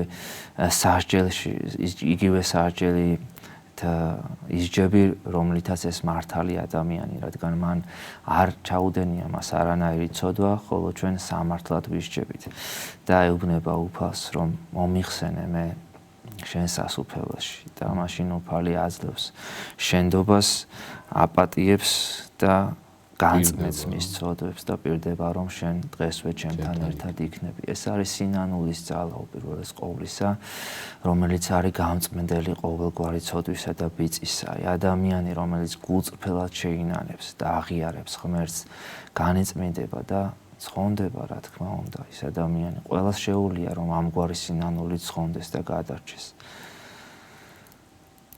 სასჯელი ისჯები, რომლითაც ეს მართალი ადამიანი, რადგან მან არ ჩაუდენია მას არანაირი ცოდვა, ხოლო ჩვენ სამართლად ვისჯებით. და ეუბნება უფალს, რომ მომიხსენე მე შენ სასუფეველში და მაშინ უფალი აძლევს შენდობას, აპატიებს და განწმენს მის ცოდვებს და პირდება, რომ შენ დღესვე ჩემთან ერთად იქნები. ეს არის სინანულის ძალა უპირველეს ყოვლისა, რომელიც არის გამწმენდელი ყოველგვარი ცოდვისა და ბიწისა. ადამიანი, რომელიც გულწრფელად შეინანებს და აღიარებს ღმერთს, განეწმინდება და ცხონდება, რა თქმა უნდა, ის ადამიანი. ყველას შეუძლია, რომ ამგვარი სინანულით ცხონდეს და გადარჩეს.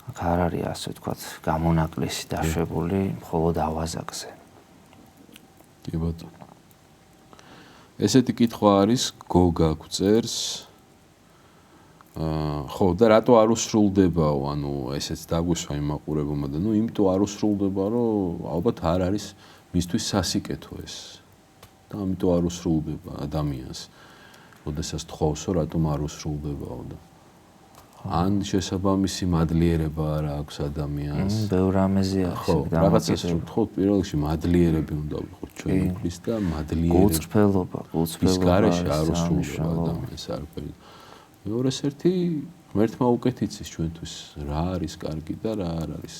აქ არ არის, ასე ვთქვათ, გამონაკლისი დაშვებული მხოლოდ ავაზაკზე. კი ბატონო. ესეთი კითხვა არის, გოგა გვწერს. ხო, და რატო არ უსრულდებაო? ანუ ესეც დაგვისვა იმ მაყურებელმა და იმიტომ არ უსრულდება, რომ ალბათ არ არის მისთვის სასიკეთო ეს. და ამიტომ არ უსრულდება ადამიანს. როდესაც თხოვსო, რატომ არ უსრულდებაო და ან შესაბამისი მადლიერება არ აქვს ადამიანს. ბევრ რამეზე არის. ხო, რაღაცას ვთხოვთ, პირველ რიგში მადლიერები უნდა ვიყოთ ჩვენ უფლის და მადლიერება. გულწრფელობა ის გარეშე არ უსრულდება ადამიანს არაფერი. მეორეს ერთი ღმერთმა უკეთიცის ჩვენთვის რა არის კარგი და რა არ არის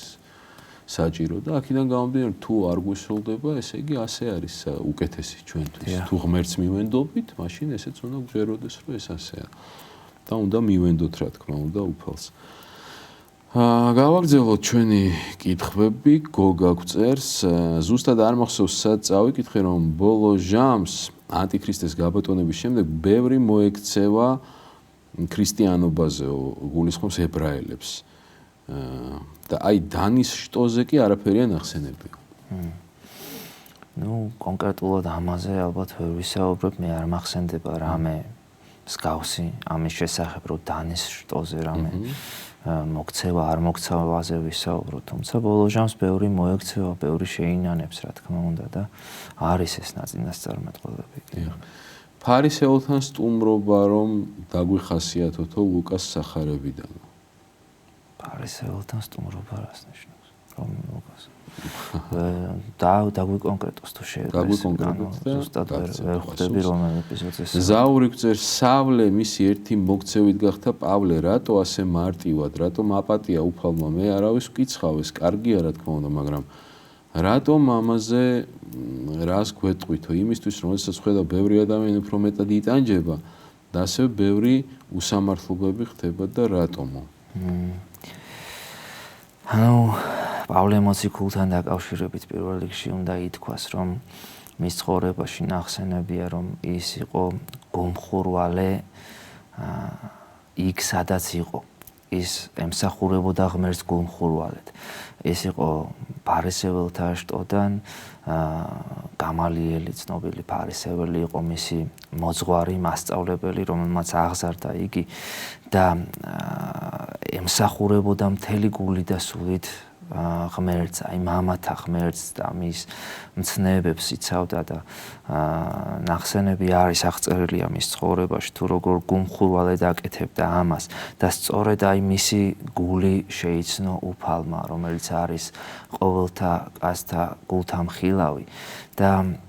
საჭირო და აქედან გამომდინარე თუ არ გვისრულდება, ესე იგი ასე არის უკეთესი ჩვენთვის. თუ ღმერთს მივენდობით, მაშინ ესეც უნდა გვჯეროდეს, რომ ეს ასეა. და უნდა მივენდოთ, რა თქმა უნდა, უფალს. გავაგრძელოთ ჩვენი კითხვები, გოგა გვწერს, ზუსტად არ მახსოვს სად წავიკითხე, რომ ბოლო ჟამს ანტიქრისტეს გაბატონების შემდეგ ბევრი მოექცევა ქრისტიანობაზე, გულისხმობს ებრაელებს. და აი დანის შტოზე კი არაფერია ნახსენებია. კონკრეტულად ამაზე ალბათ ვერ ვისაუბრებ, მე არ მახსენდება რამე მსგავსი ამის შესახებ, რომ დანის შტოზე რამე მოქცევა, არ მოქცევაზე ვისაუბროთ, თუმცა ბოლო ჟამს ბევრი მოექცევა, ბევრი შეინანებს, რა თქმა უნდა და არის ეს ნაწინასწარმეტყველები. ფარისეულთან სტუმრობა რომ დაგვიხასიათოთო ლუკას სახარებიდან. ფარისეულთან სტუმრობა რას ნიშნავს? რომ ლუკას დაგვიკონკრეტოს თუ შეიძლება. დაგვიკონკრეტოთ და ზუსტად ვერ ხვდები რომ ეპიზოდზე. ზაური გწევს სავლე მისი ერთი მოქცევით გახდა პავლე, რატო ასე მარტივად, რატომ აპატია უფალმა, მე არავის ვკითხავ, ეს კარგია რა თქმა უნდა, მაგრამ რატომ ამაზე რას გვეტყვითო? იმისთვის რომ ესაც ხედავ ბევრი ადამიანი უფრო მეტად იტანჯება და ასევე ბევრი უსამართლობები ხდება და რატომო? პავლე მოციქულთან დაკავშირებით პირველ რიგში უნდა ითქვას, რომ მის ცხოვრებაში ნახსენებია, რომ ის იყო გომხურვალე იქ სადაც იყო. ის ემსახურებოდა ღმერთს გულმხურვალედ. ის იყო ფარისეველთა შტოდან, გამალიელი ცნობილი ფარისეველი იყო მისი მოძღვარი, მასწავლებელი, რომელმაც აღზარდა იგი და ემსახურებოდა მთელი გული და სულით ღმერთს, აი მამათა ღმერთს და მის მცნებებს იცავდა და ნახსენები არის აღწერილია მის ცხოვრებაში, თუ როგორ გულმხურვალედ აკეთებდა ამას და სწორედ აი მისი გული შეიცნო უფალმა, რომელიც არის ყოველთა კაცთა გულთამხილავი და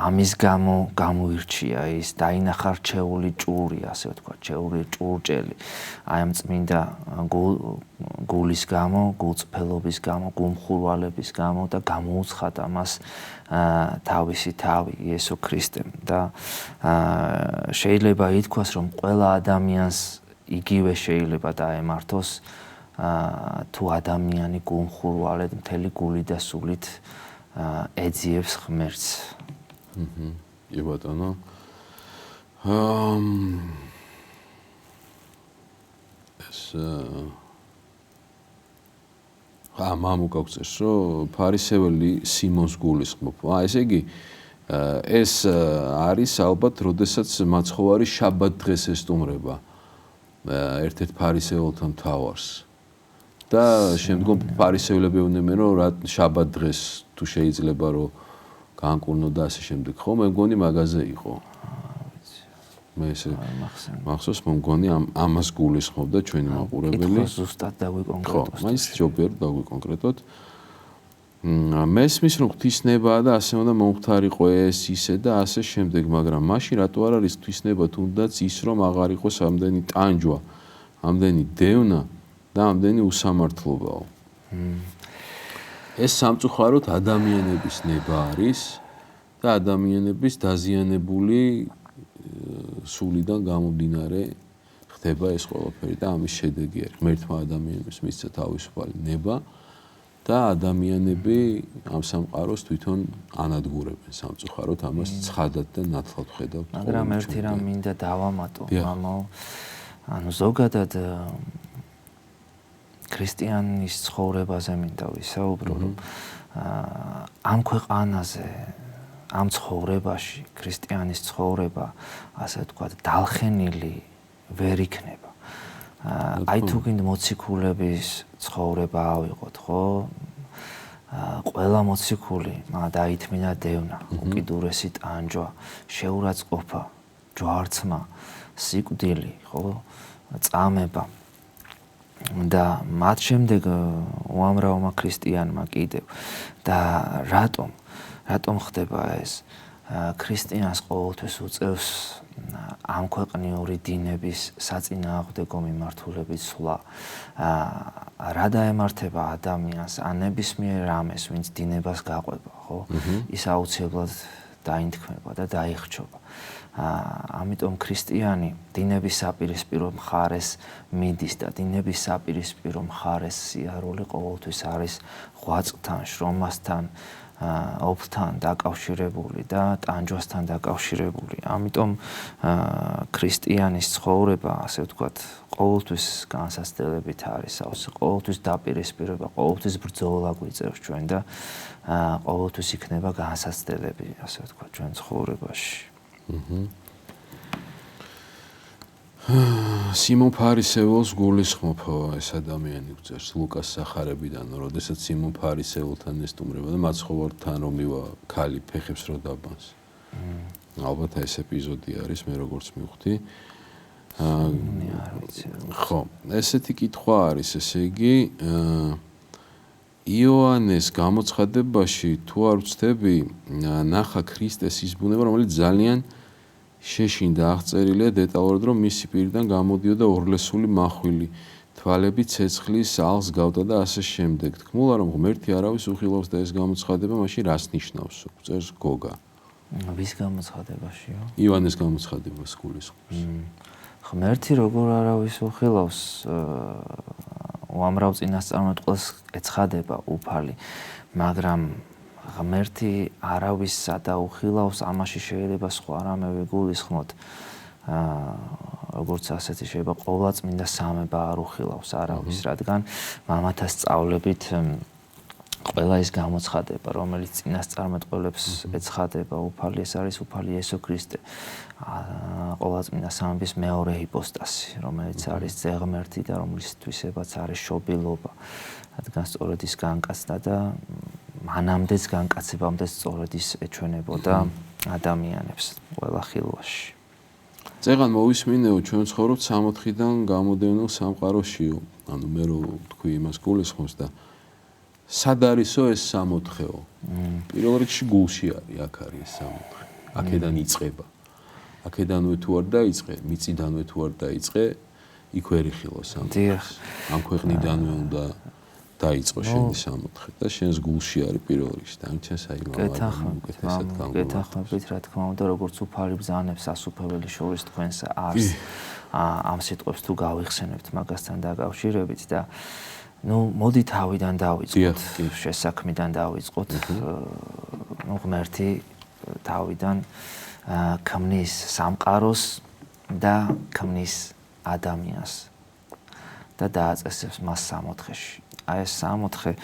ამის გამო გამოირჩია ის დაინახა რჩეული ჭური, ასე ვთქვათ, რჩეული ჭურჭელი. აი ამ წმინდა გულის გამო, გულწრფელობის გამო, გულმხურვალების გამო და გამოუცხადა მას თავისი თავი იესო ქრისტემ და შეიძლება ითქვას, რომ ყველა ადამიანს იგივე შეიძლება დაემართოს თუ ადამიანი გულმხურვალედ მთელი გული და სულით ეძიებს ღმერთს. კი ბატონო. მამუ გაგწერს, რომ ფარისეველი სიმონს გულისხმობ. ესე იგი, ეს არის ალბათ, როდესაც მაცხოვარი შაბათ დღეს ესტუმრება ერთ-ერთ ფარისეველთან მთავარს. და შემდგომ ფარისევლები ეუბნებიან, რომ რა შაბათ დღეს თუ შეიძლება რომ განკურნო და ასე შემდეგ. ხო, მე მგონი მაგაზე იყო. მე ესე მახსოვს, მგონი ამას გულისხმობდა ჩვენი მაყურებელი. კითხვა ზუსტად დაგვიკონკრეტოს. ხო, მაინც ჯობია დაგვიკონკრეტოთ. მესმის რომ ღვთისნებაა და ასე უნდა მომხდარიყო ეს ისე და ასე შემდეგ, მაგრამ მაშინ რატო არ არის ღვთისნება თუნდაც ის რომ აღარ იყოს ამდენი ტანჯვა, ამდენი დევნა და ამდენი უსამართლობაო. ეს სამწუხაროდ ადამიანების ნება არის და ადამიანების დაზიანებული სულიდან გამომდინარე ხდება ეს ყველაფერი და ამის შედეგი არის. ღმერთმა ადამიანებს მისცა თავისუფალი ნება და ადამიანები ამ სამყაროს თვითონ ანადგურებენ სამწუხაროდ ამას ცხადად და ნათლად ხედავთ. მაგრამ ერთი რამ მინდა დავამატო, მამო, ანუ ზოგადად ქრისტიანის ცხოვრებაზე მინდა ვისაუბრო, რომ ამ ქვეყანაზე, ამ ცხოვრებაში, ქრისტიანის ცხოვრება, ასე ვთქვათ, დალხენილი ვერ იქნება. აი თუ გინდა მოციქულების ცხოვრება ავიღოთ, ხო? ყველა მოციქული დაითმინა დევნა, უკიდურესი ტანჯვა, შეურაცხყოფა, ჯვარცმა, სიკვდილი, ხო? წამება და მათ შემდეგ უამრავმა ქრისტიანმა კიდევ და რატომ ხდება ეს? ქრისტიანს ყოველთვის უწევს ამ ქვეყნიური დინების საწინააღმდეგო მიმართულებით სვლა. რა დაემართება ადამიანს ან ნებისმიერ რამეს, ვინც დინებას გაყვება, ხო? ის აუცილებლად დაინთქმება და დაიხრჩობა. ამიტომ ქრისტიანი დინების საპირისპირო მხარეს მიდის და დინების საპირისპირო მხარეს სიარული ყოველთვის არის ღვაწლთან, შრომასთან, ოფლთან დაკავშირებული და ტანჯვასთან დაკავშირებული. ამიტომ ქრისტიანის ცხოვრება, ასე ვთქვათ, ყოველთვის განსაცდელებით არის სავსე, ყოველთვის დაპირისპირება, ყოველთვის ბრძოლა გვიწევს ჩვენ და ყოველთვის იქნება განსაცდელები, ასე ვთქვათ, ჩვენ ცხოვრებაში. სიმონ ფარისეველს გულისხმობ ეს ადამიანი გვწერს ლუკას სახარებიდან, როდესაც სიმონ ფარისეველთან ესტუმრება და მაცხოვართან რომ მივა ქალი ფეხებს რო დაბანს. ალბათ ეს ეპიზოდი არის, მე როგორც მივხვდი. ხო, ესეთი კითხვა არის, ესე იგი, იოანეს გამოცხადებაში თუ არ ვცდები, ნახა ქრისტეს ის ბუნება, რომელიც ძალიან შეშინდა, აღწერილია დეტალურად, რომ მისი პირიდან გამოდიოდა ორლესული მახვილი, თვალები ცეცხლის ალს გავდა და ასე შემდეგ. თქმულა, რომ ღმერთი არავის უხილავს და ეს გამოცხადება მაშინ რას ნიშნავს? წერს გოგა. ვის გამოცხადებაშიო? იოანეს გამოცხადებას გულისხმობს. ღმერთი როგორ არავის უხილავს, უამრავ წინასწარმეტყველს ეცხადება უფალი, მაგრამ ღმერთი არავის ადაუხილავს, ამაში შეიძლება სხვა რამე ვიგულისხმოთ. როგორც ასეთი შეიძლება ყოვლადწმინდა სამება არ უხილავს არავის, რადგან მამათა სწავლებით ყველა ის გამოცხადება, რომელიც წინასწარმეტყველებს ეცხადება უფალი, ეს არის უფალი იესო ქრისტე. ყოვლადწმინდა სამების მეორე ჰიპოსტასი, რომელიც არის ძეღმერთი და რომლისთვისაც არის შობილობა, რადგან სწორედ ის განკაცდა და მანამდეც განკაცებამდეც სწორედ ის ეჩვენებოდა ადამიანებს ყველა ხილვაში. წეგან მოვისმინეო, ჩვენ ცხოვრობთ 64-დან გამოდევნილ სამყაროშიო. ანუ მე რო თქვი იმას გულისხმობს და სად არისო ეს 64-ო? პირველ რიგში გულში არის, აქ არის ეს 64. აქედან იწყება. აქედანვე თუ არ დაიწყე, მიწიდანვე თუ არ დაიწყე, იქ ვერ იხილო 64. ამ ქვეყნიდანვე უნდა დაიწყო შენი 64 და შენს გულში არის პირველ რიგში. დამჩენს აი უკეთესად გამოვიდა. გეთახმებით, რა თქმა უნდა, როგორც უფალი ბრძანებს ასუფეველი შორის თქვენს არს. ამ სიტყვებს თუ გავიხსენებთ მაგასთან დაკავშირებით და ну, მოდი თავიდან დავიწყოთ, შესაქმიდან დავიწყოთ. ну, ღმერთი თავიდან ქმნის სამყაროს და ქმნის ადამიანს და დააწესებს მას 64-ში. აი ეს 64,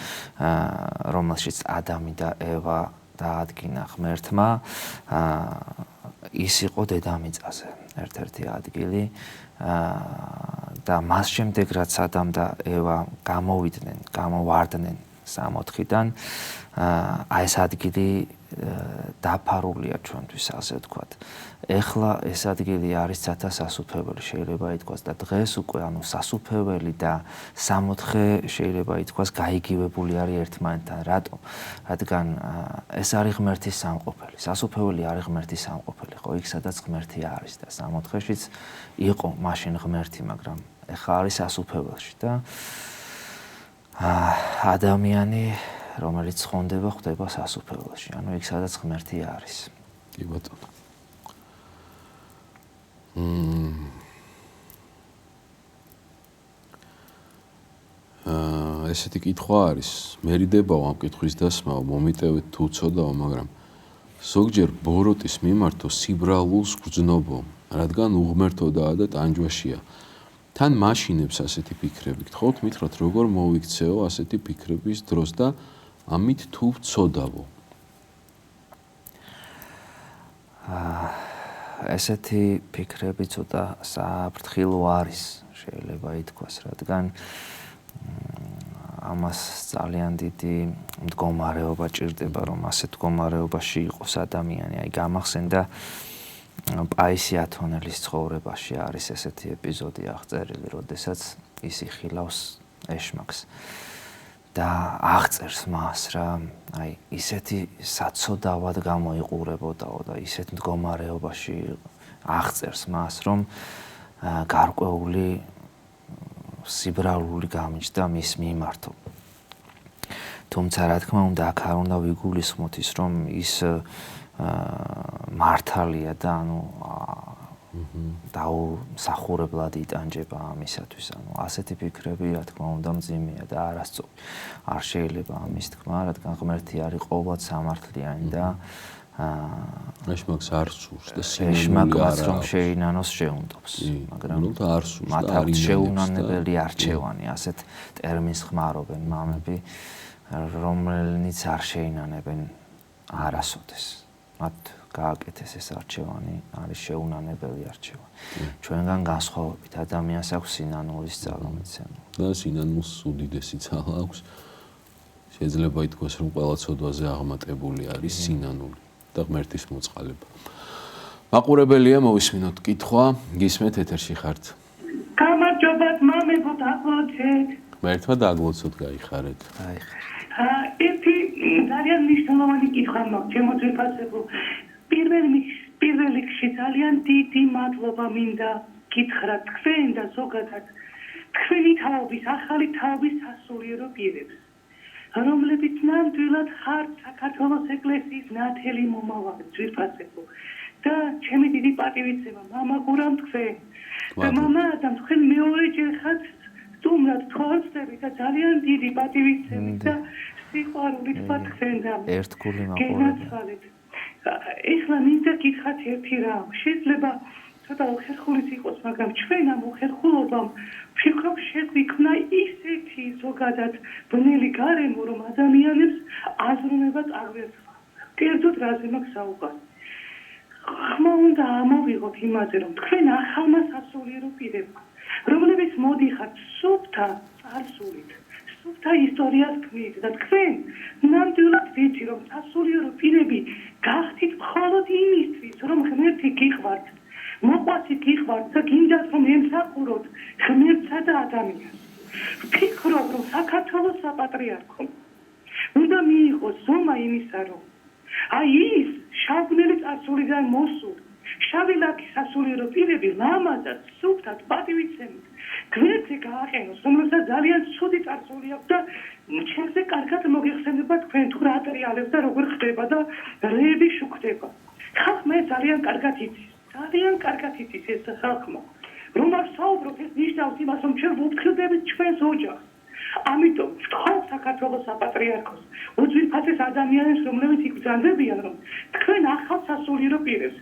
რომელშიც ადამი და ევა დაადგინა ღმერთმა, ის იყო დედამიწაზე ერთ-ერთი ადგილი და მას შემდეგ რაც ადამ და ევა გამოვარდნენ 64-დან, აი ეს ადგილი დაფარულია ჩვენთვის, ასე ვთქვათ. ეხლა ეს ადგილი არის ცათა სასუფეველი, შეიძლება ითქვას და დღეს უკვე ანუ სასუფეველი და 64 შეიძლება ითქვას გაიგივებული არის ერთმანეთთან. რატომ? რადგან ეს არის ღმერთის სამყოფელი. სასუფეველი არის ღმერთის სამყოფელი, ხო, იქ სადაც ღმერთი არის და 64-შიც იყო მაშინ ღმერთი, მაგრამ ეხლა არის სასუფეველში და ადამიანი რომელიც ხონდება ხდება სასუფეველში, ანუ იქ სადაც ღმერთი არის. კი ბატონო. ესეთი კითხვა არის, მერიდებაო ამ კითხვის დასმაო, მომიტევეთ თუ ცოდაო, მაგრამ ზოგჯერ ბოროტის მიმართო სიბრალულს გრძნობო, რადგან უღმერთოდაა და ტანჯვაშია. თან მაშინებს ასეთი ფიქრები. გთხოვთ მითხრათ, როგორ მოვიქცეო ასეთი ფიქრების დროს და ამით თუ ვცოდავო. ესეთი ფიქრები ცოტა საფრთხილო არის, შეიძლება ითქვას, რადგან ამას ძალიან დიდი მდგომარეობა ჭირდება, რომ ასეთ მდგომარეობაში იყოს ადამიანი. აი გამახსენდა პაისი ათონელის ცხოვრებაში არის ესეთი ეპიზოდი აღწერილი, როდესაც ის იხილავს ეშმაკს და აღწერს მას, რა, აი ისეთი საცოდავად გამოიყურებოდაო და ისეთ მდგომარეობაში აღწერს მას, რომ გარკვეული სიბრალული გამიჯდა მის მიმართო. თუმცა რა თქმა უნდა, აქ არ უნდა ვიგულისხმოთ ის, რომ ის მართალია და ანუ დაუსახურებლად იტანჯება ამისათვის. ანუ ასეთი ფიქრები, რა თქმა უნდა, მძიმეა და არასწორი. არ შეიძლება ამის თქმა, რადგან ღმერთი არის ყოვლად სამართლიანი და ეშმაკს არ სურს და სინამდვილე ეშმაკმაც რომ შეინანოს შეუნდობს, მაგრამ არ სურს და მათ აქვს შეუნანებელი არჩევანი, ასეთ ტერმინს ხმარობენ მამები, რომლებიც არ შეინანებენ არასოდეს. მათ გააკეთეს ეს არჩევანი, არის შეუნანებელი არჩევანი. ჩვენგან განსხვავებით ადამიანს აქვს სინანულის ძალამიცემი. და სინანულს უდიდესი ძალა აქვს. შეიძლება ითქვას, რომ ყველა ცოდვაზე აღმატებული არის სინანული და ღმერთის მოწყალება. მაყურებელია, მოვისმინოთ კითხვა, გისმენთ ეთერში ხართ. გამარჯობათ მამებო, დაგლოცეთ. ღმერთმა დაგლოცოთ, გაიხარეთ. ერთი ძალიან მნიშვნელოვანი კითხვა მაქვს, ჩემო ძვირფასებო. პირველ რიგში ძალიან დიდი მადლობა მინდა გითხრათ თქვენ და ზოგადად თქვენი თაობის, ახალი თაობის სასულიერო პირებს, რომლებიც ნამდვილად ხართ საქართველოს ეკლესიის ნათელი მომავალი ძვირფასებო. და ჩემი დიდი პატივიცემა მამა გურამ თქვენ. და მამა და თქვენ მეორეჯერ ხართ სტუმრად თვალწები და ძალიან დიდი პატივიცემით და სიყვარულით ვარ თქვენთან. ერთგული მაყურებელი. ეხლა მინდა გითხრათ ერთი რამ. შეიძლება ცოტა უხერხულიც იყოს, მაგრამ ჩვენ ამ უხერხულობამ ვფიქრობ შეგვიქმნა ისეთი ზოგადად ბნელი გარემო, რომ ადამიანებს აზროვნება წაგვერცხვა. კერძოდ რაზე მაქვს საუბარი. ხმა უნდა ამოვიღოთ იმაზე, რომ თქვენ ახალმა სასულიერო პირებმა, რომლებიც მოდიხართ სუფთა წარსულით, სუფთა ისტორიას ქმნით და თქვენ ნამდვილად ვიცი, რომ სასულიერო პირები გახდით მხოლოდ იმისთვის, რომ ღმერთი გიყვართ, მოყვასი გიყვართ და გინდათ, რომ ემსახუროთ ღმერთსა და ადამიანს. ვფიქრობ, რომ საქართველოს საპატრიარქომ უნდა მიიღოს ზომა იმისა, რომ აი ის შავგნელი წარსულიდან მოსული შავი ლაქის სასულიერო პირები ლამაზად, სუფთად, პატივიცემით გვერდზე გააყენოს, რომელსაც ძალიან ცუდი წარსული აქვს და ჩემზე კარგად მოგეხსენება თქვენ თუ რა ატრიალებს და როგორ ხდება და რეები შუქდება. ხალხმა ძალიან კარგად იცის, ძალიან კარგად იცის ეს ხალხმა. რომ არ საუბრობ, ეს ნიშნავს იმას, რომ ჩვენ ვუფრთხილდებით ჩვენს ოჯახს. ამიტომ ვთხოვ საქართველოს საპატრიარქოს უძვირფასეს ადამიანებს, რომლებიც იგრძნობიან, რომ თქვენ ახალ სასულიერო პირებს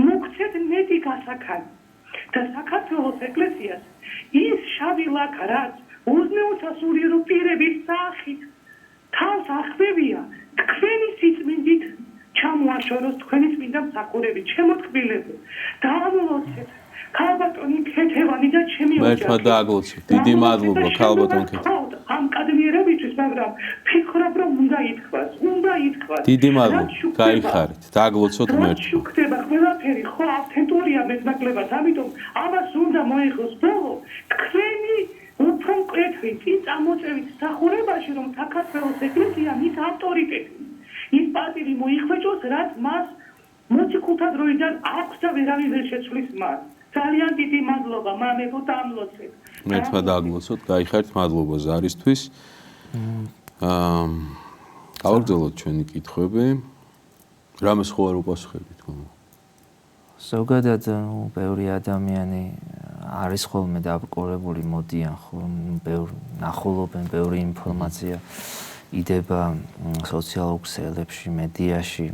მოგცეთ მეტი გასახანი და საქართველოს ეკლესიას ის შავი ლაქა, რაც უზნეო სასულიერო პირების სახით თავს ახბებია, თქვენი სიწმინდით ჩამოაშოროს თქვენი წმინდა მსახურები, ჩემო თქმილებო, დაამლოცეთ ქალბატონი ქეთევანი და ჩემი ოჯახი. ღმერთმა დააგლოცოთ. დიდი მადლობა ქალბატონ ქეთევანი. ამ კადმიერებისთვის, მაგრამ ფიქრობ, რომ უნდა ითქვას. დიდი მადლობა, გაიხარეთ. დააგლოცოთ ღმერთმა. შუქდება ყველაფერი, ხო, ავთენტურია მეტნაკლებად, ამიტომ ამას უნდა მოიხოს ბოლო თქვენი უფრო მკვეთრი წინ წამოწევით მსახურებაში, რომ საქართველოს ეკლესია მის ავტორიტეტი, ის პატივი მოიხვეჭოს, რაც მას მოციქულთა დროიდან აქვს და ვერავინ ვერ შეცვლის მას. ძალიან დიდი მადლობა, მამებო, დამლოცეთ. ღმერთმა დააგლოცოთ, გაიხარეთ, მადლობა ზარისთვის. გავაგრძელოთ ჩვენი კითხვები. რამე სხვა არ უპასუხებთ თქვენ? ზოგადად, ბევრი ადამიანი არის ხოლმე დაბრკოლებული, მოდიან ხოლმე, ნახულობენ, ბევრი ინფორმაცია იდება სოციალურ ქსელებში, მედიაში,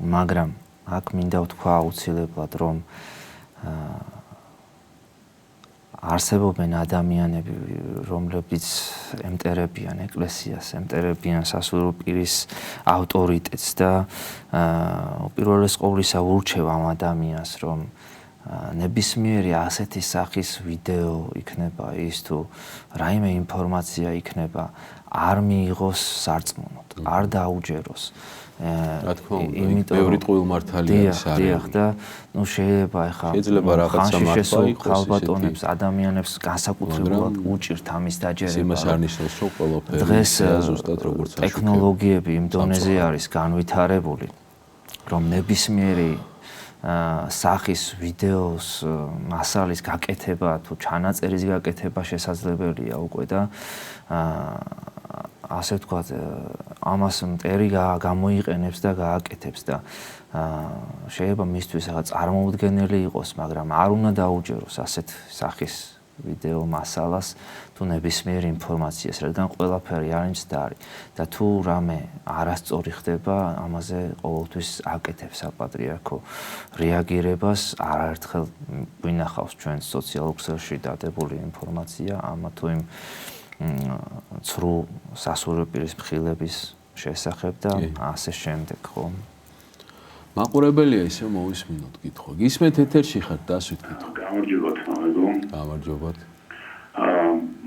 მაგრამ აქ მინდა ვთქვა აუცილებლად, რომ არსებობენ ადამიანები, რომლებიც ემტერებიან ეკლესიას, ემტერებიან სასულიერო პირის ავტორიტეტს და უპირველეს ყოვლისა ურჩევ ამ ადამიანს, რომ ნებისმიერი ასეთი სახის ვიდეო იქნება ის თუ რაიმე ინფორმაცია იქნება, არ მიიღოს სარწმუნოდ, არ დაუჯეროს. რა თქმა უნდა, ბევრი ტყუილმართალია ის არის. დიახ, და ნუ შეიძლება ახლა რაღაცა მართვა იყოს ქალბატონებს, ადამიანებს განსაკუთრებულად უჭირთ ამის დაჯერება. იმას არ ნიშნავს, რომ ყველაფერი დღეს ზუსტად როგორც ტექნოლოგიები იმ დონეზე არის განვითარებული, რომ ნებისმიერი სახის ვიდეოს მასალის გაკეთება თუ ჩანაწერის გაკეთება შესაძლებელია უკვე და ასე ვთქვათ, ამას მტერი გამოიყენებს და გააკეთებს და შეიძლება მისთვის რაღაც წარმოუდგენელი იყოს, მაგრამ არ უნდა დაუჯეროს ასეთ სახის ვიდეო მასალას თუ ნებისმიერ ინფორმაციას, რადგან ყველაფერი არის მცდარი და თუ რამე არასწორი ხდება, ამაზე ყოველთვის აკეთებს საპატრიარქო რეაგირებას. არაერთხელ ვინახავს ჩვენ სოციალურ ქსელში დადებული ინფორმაცია ამა თუ იმ ცრუ სასურვებილის მხილების შესახებ და ასე შემდეგ, ხო? მაყურებელია ისე მოვისმინოთ კითხვა. გისმენთ ეთერში ხართ, დასვით კითხვა. გამარჯობათ, მეგო. გამარჯობათ.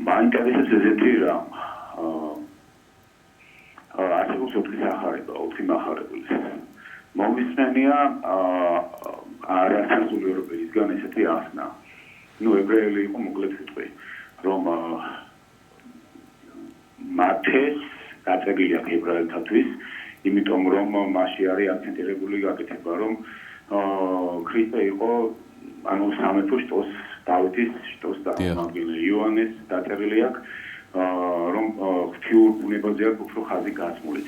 მაინტერესებს ესეთი რამ. არსებობს ოთხი მახარებელი. მომისმენია არასასული ევროპეისგან ესეთი ახსნა. ებრაელი იყო მოკლედ სიტყვი, რომ მათეს დაწერილი აქვს ებრაელთათვის, იმიტომ რომ მასში არის აქცენტირებული გაკეთება, რომ ქრისტე იყო ანუ სამეფო შტოს დავითის შტოს წარმომადგენელი. იოანეს დაწერილი აქვს, რომ ღვთიურ ბუნებაზე აქვს უფრო ხაზი გასმული.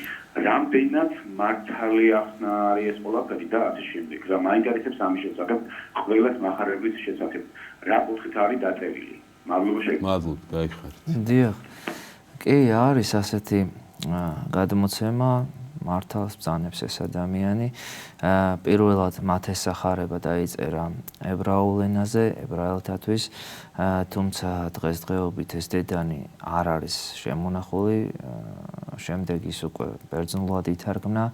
რამდენად მართალი ახსნა არის ეს ყველაფერი და ასე შემდეგ. რა მაინტერესებს ამის შესახებ, ყველას მახარებლის შესახებ. რა კუთხით არის დაწერილი? მადლობა შეგიძლიათ. მადლობა, გაიხარეთ. დიახ. კი, არის ასეთი გადმოცემა, მართალს ბრძანებს ეს ადამიანი. პირველად მათ ესახარება დაიწერა ებრაულ ენაზე, ებრაელთათვის, თუმცა დღესდღეობით ეს დედანი არ არის შემონახული, შემდეგ ის უკვე ბერძნულად ითარგმნა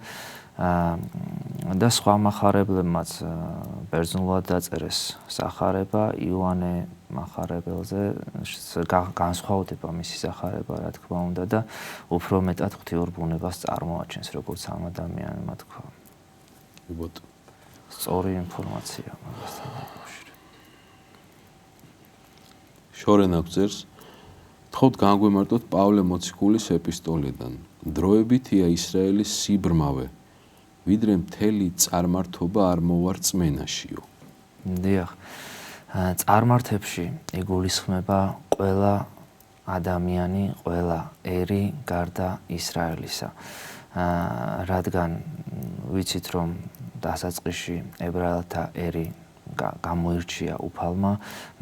და სხვა მახარებლებმაც ბერძნულად დაწერეს სახარება. იოანე მახარებელზე განსხვავდება მისი სახარება, რა თქმა უნდა, და უფრო მეტად ღვთიურ ბუნებას წარმოაჩენს, როგორც ამ ადამიანმა თქვა. სწორი ინფორმაცია მაგასთან დაკავშირებით. შორენ აღწერს, თხოვთ განგვიმარტოთ პავლე მოციქულის ეპისტოლედან. დროებითია ისრაელის სიბრმავე, ვიდრე მთელი წარმართობა არ მოვარწმენაშიო. დიახ. წარმართებში იგულისხმება ყველა ადამიანი, ყველა ერი გარდა ისრაელისა. რადგან ვიცით, რომ დასაწყისში ებრაელთა ერი გამოირჩია უფალმა,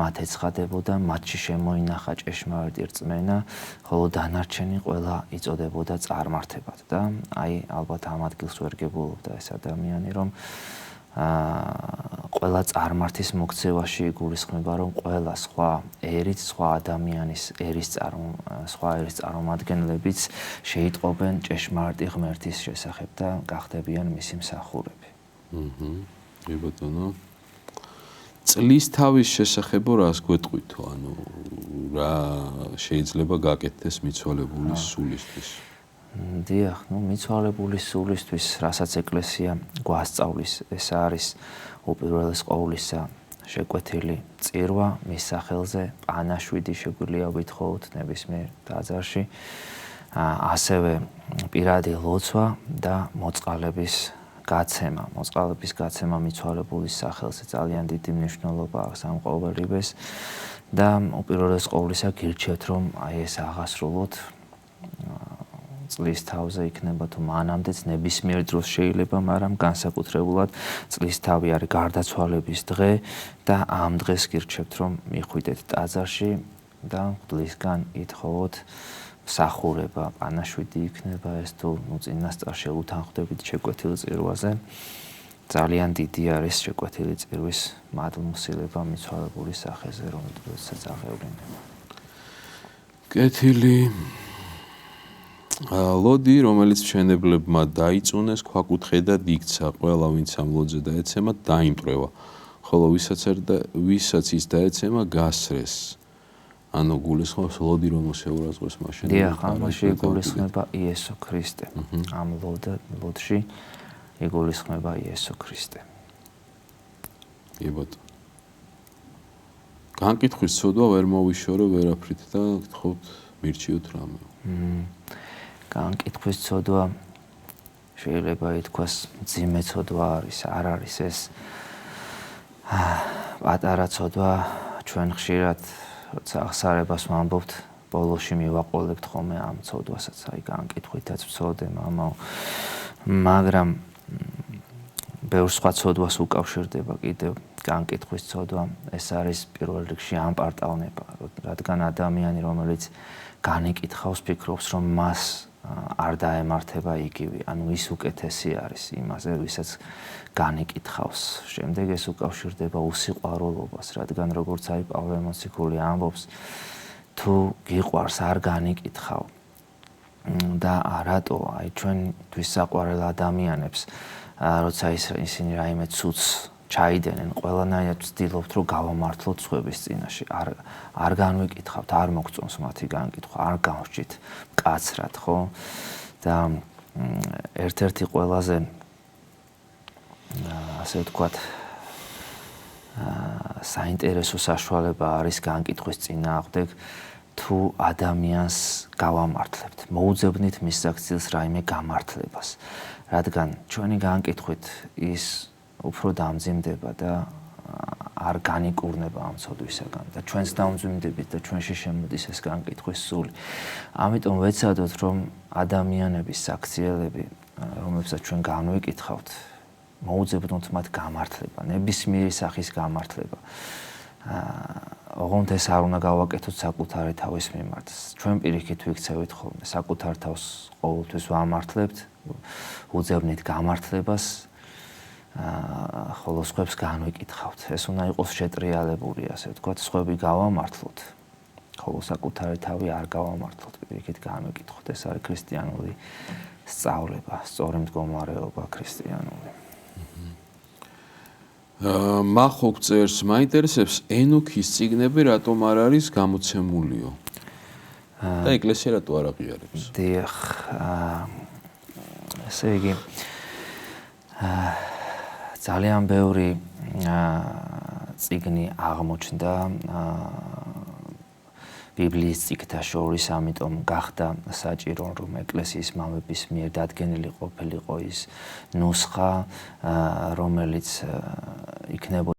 მათ ეცხადებოდა, მათში შემოინახა ჭეშმარიტი რწმენა, ხოლო დანარჩენი ყველა იწოდებოდა წარმართებად და აი ალბათ ამ ადგილს ვერ გებულობდა ეს ადამიანი, რომ ყველა წარმართის მოქცევაში იგულისხმება, რომ ყველა სხვა ერით, სხვა ადამიანის სხვა ერის წარმომადგენლებიც შეიტყობენ ჭეშმარიტი ღმერთის შესახებ და გახდებიან მისი მსახურები. კი ბატონო. წლის თავის შესახებო რას გვეტყვითო, ანუ რა შეიძლება გაკეთდეს მიცვალებულის სულისთვის? დიახ, მიცვალებულის სულისთვის, რასაც ეკლესია გვასწავლის, ეს არის უპირველეს ყოვლისა შეკვეთილი წირვა მის სახელზე, პანაშვიდი შეგვიძლია ვითხოვოთ ნებისმიერ ტაძარში, ასევე პირადი ლოცვა და მოწყალების გაცემა. მოწყალების გაცემა მიცვალებულის სახელზე ძალიან დიდი მნიშვნელობა აქვს ამ ყოველივეს და უპირველეს ყოვლისა გირჩევთ, რომ აი ეს აღასრულოთ წლის თავზე იქნება თუ მანამდეც ნებისმიერ დროს შეიძლება, მაგრამ განსაკუთრებულად წლის თავი არის გარდაცვალების დღე და ამ დღეს გირჩევთ, რომ მიხვიდეთ ტაძარში და მღვდლისგან ითხოვოთ მსახურება, პანაშვიდი იქნება ეს თუ წინასწარ შეუთანხმდებით შეკვეთილ წირვაზე. ძალიან დიდი არის შეკვეთილი წირვის მადლმოსილება მიცვალებულის სახეზე, რომელსაც აღევლინება. კეთილი ლოდი, რომელიც მშენებლებმა დაიწუნეს, ქვაკუთხედად იქცა, ყველა ვინც ამ ლოდზე დაეცემა, დაიმტვრევა, ხოლო ვისაც ის დაეცემა, გასრეს. ანუ გულისხმობს ლოდი, რომელსაც შეურაცხყოფს მაშინ. დიახ, ამაში გულისხმება იესო ქრისტე. ამ ლოდში იგულისხმება იესო ქრისტე. კი ბატონო. განკითხვის ცოდვა ვერ მოვიშორო ვერაფრით და გთხოვთ მირჩიოთ რამე. განკითხვის ცოდვა შეიძლება ითქვას მძიმე ცოდვა არის, არ არის ეს პატარა ცოდვა. ჩვენ ხშირად როცა აღსარებას ვამბობთ ბოლოში მივაყოლებთ ხოლმე ამ ცოდვასაც, აი განკითხვითაც ვცოდე მამაო, მაგრამ ბევრ სხვა ცოდვას უკავშირდება კიდევ განკითხვის ცოდვა. ეს არის პირველ რიგში ამპარტავნება, რადგან ადამიანი, რომელიც განიკითხავს, ფიქრობს, რომ მას არ დაემართება იგივე, ანუ ის უკეთესი არის იმაზე, ვისაც განიკითხავს. შემდეგ ეს უკავშირდება უსიყვარულობას, რადგან როგორც აი პავლე მოციქული ამბობს, თუ გიყვარს არ განიკითხავ და რატო აი ჩვენთვის საყვარელ ადამიანებს როცა ისინი რაიმე ცუცს ჩაიდენენ, ყველანაირად ვცდილობთ, რომ გავამართლოთ სხვების წინაშე. არ განვიკითხავთ, არ მოგწონს მათი განკითხვა, არ გავსჯით მკაცრად, ხო? და ერთ-ერთი ყველაზე ასე ვთქვათ, საინტერესო საშუალება არის განკითხვის წინააღმდეგ, თუ ადამიანს გავამართლებთ, მოუძებნით მის საქციელს რაიმე გამართლებას. რადგან ჩვენი განკითხვით ის უფრო დამძიმდება და არ განიკურნება ამ ცოდვისაგან და ჩვენს დამძიმდებით და ჩვენში შემოდის ეს განკითხვის სული. ამიტომ ვეცადოთ, რომ ადამიანების საქციელები, რომლებსაც ჩვენ განვიკითხავთ, მოუძებნოთ მათ გამართლება, ნებისმიერი სახის გამართლება. ოღონდ ეს არ უნდა გავაკეთოთ საკუთარი თავის მიმართ. ჩვენ პირიქით ვიქცევით ხოლმე, საკუთარ თავს ყოველთვის ვამართლებთ, უძებნით გამართლებას, ხოლო სხვებს განვიკითხავთ. ეს უნდა იყოს შეტრიალებული, ასე ვთქვათ, სხვები გავამართლოთ, ხოლო საკუთარი თავი არ გავამართლოთ, პირიქით განვიკითხოთ. ეს არის ქრისტიანული სწავლება, სწორი მდგომარეობა ქრისტიანული. მახოკ წერს, მაინტერესებს ენოქის წიგნები რატომ არ არის გამოცემულიო? და ეკლესია რატო არ აღიარებს? დიახ, ესე იგი ძალიან ბევრი წიგნი აღმოჩნდა ბიბლიის წიგნთა შორის, ამიტომ გახდა საჭირო, რომ ეკლესიის მამების მიერ დადგენილი ყოფილიყო ის ნუსხა, რომელიც იქნებოდა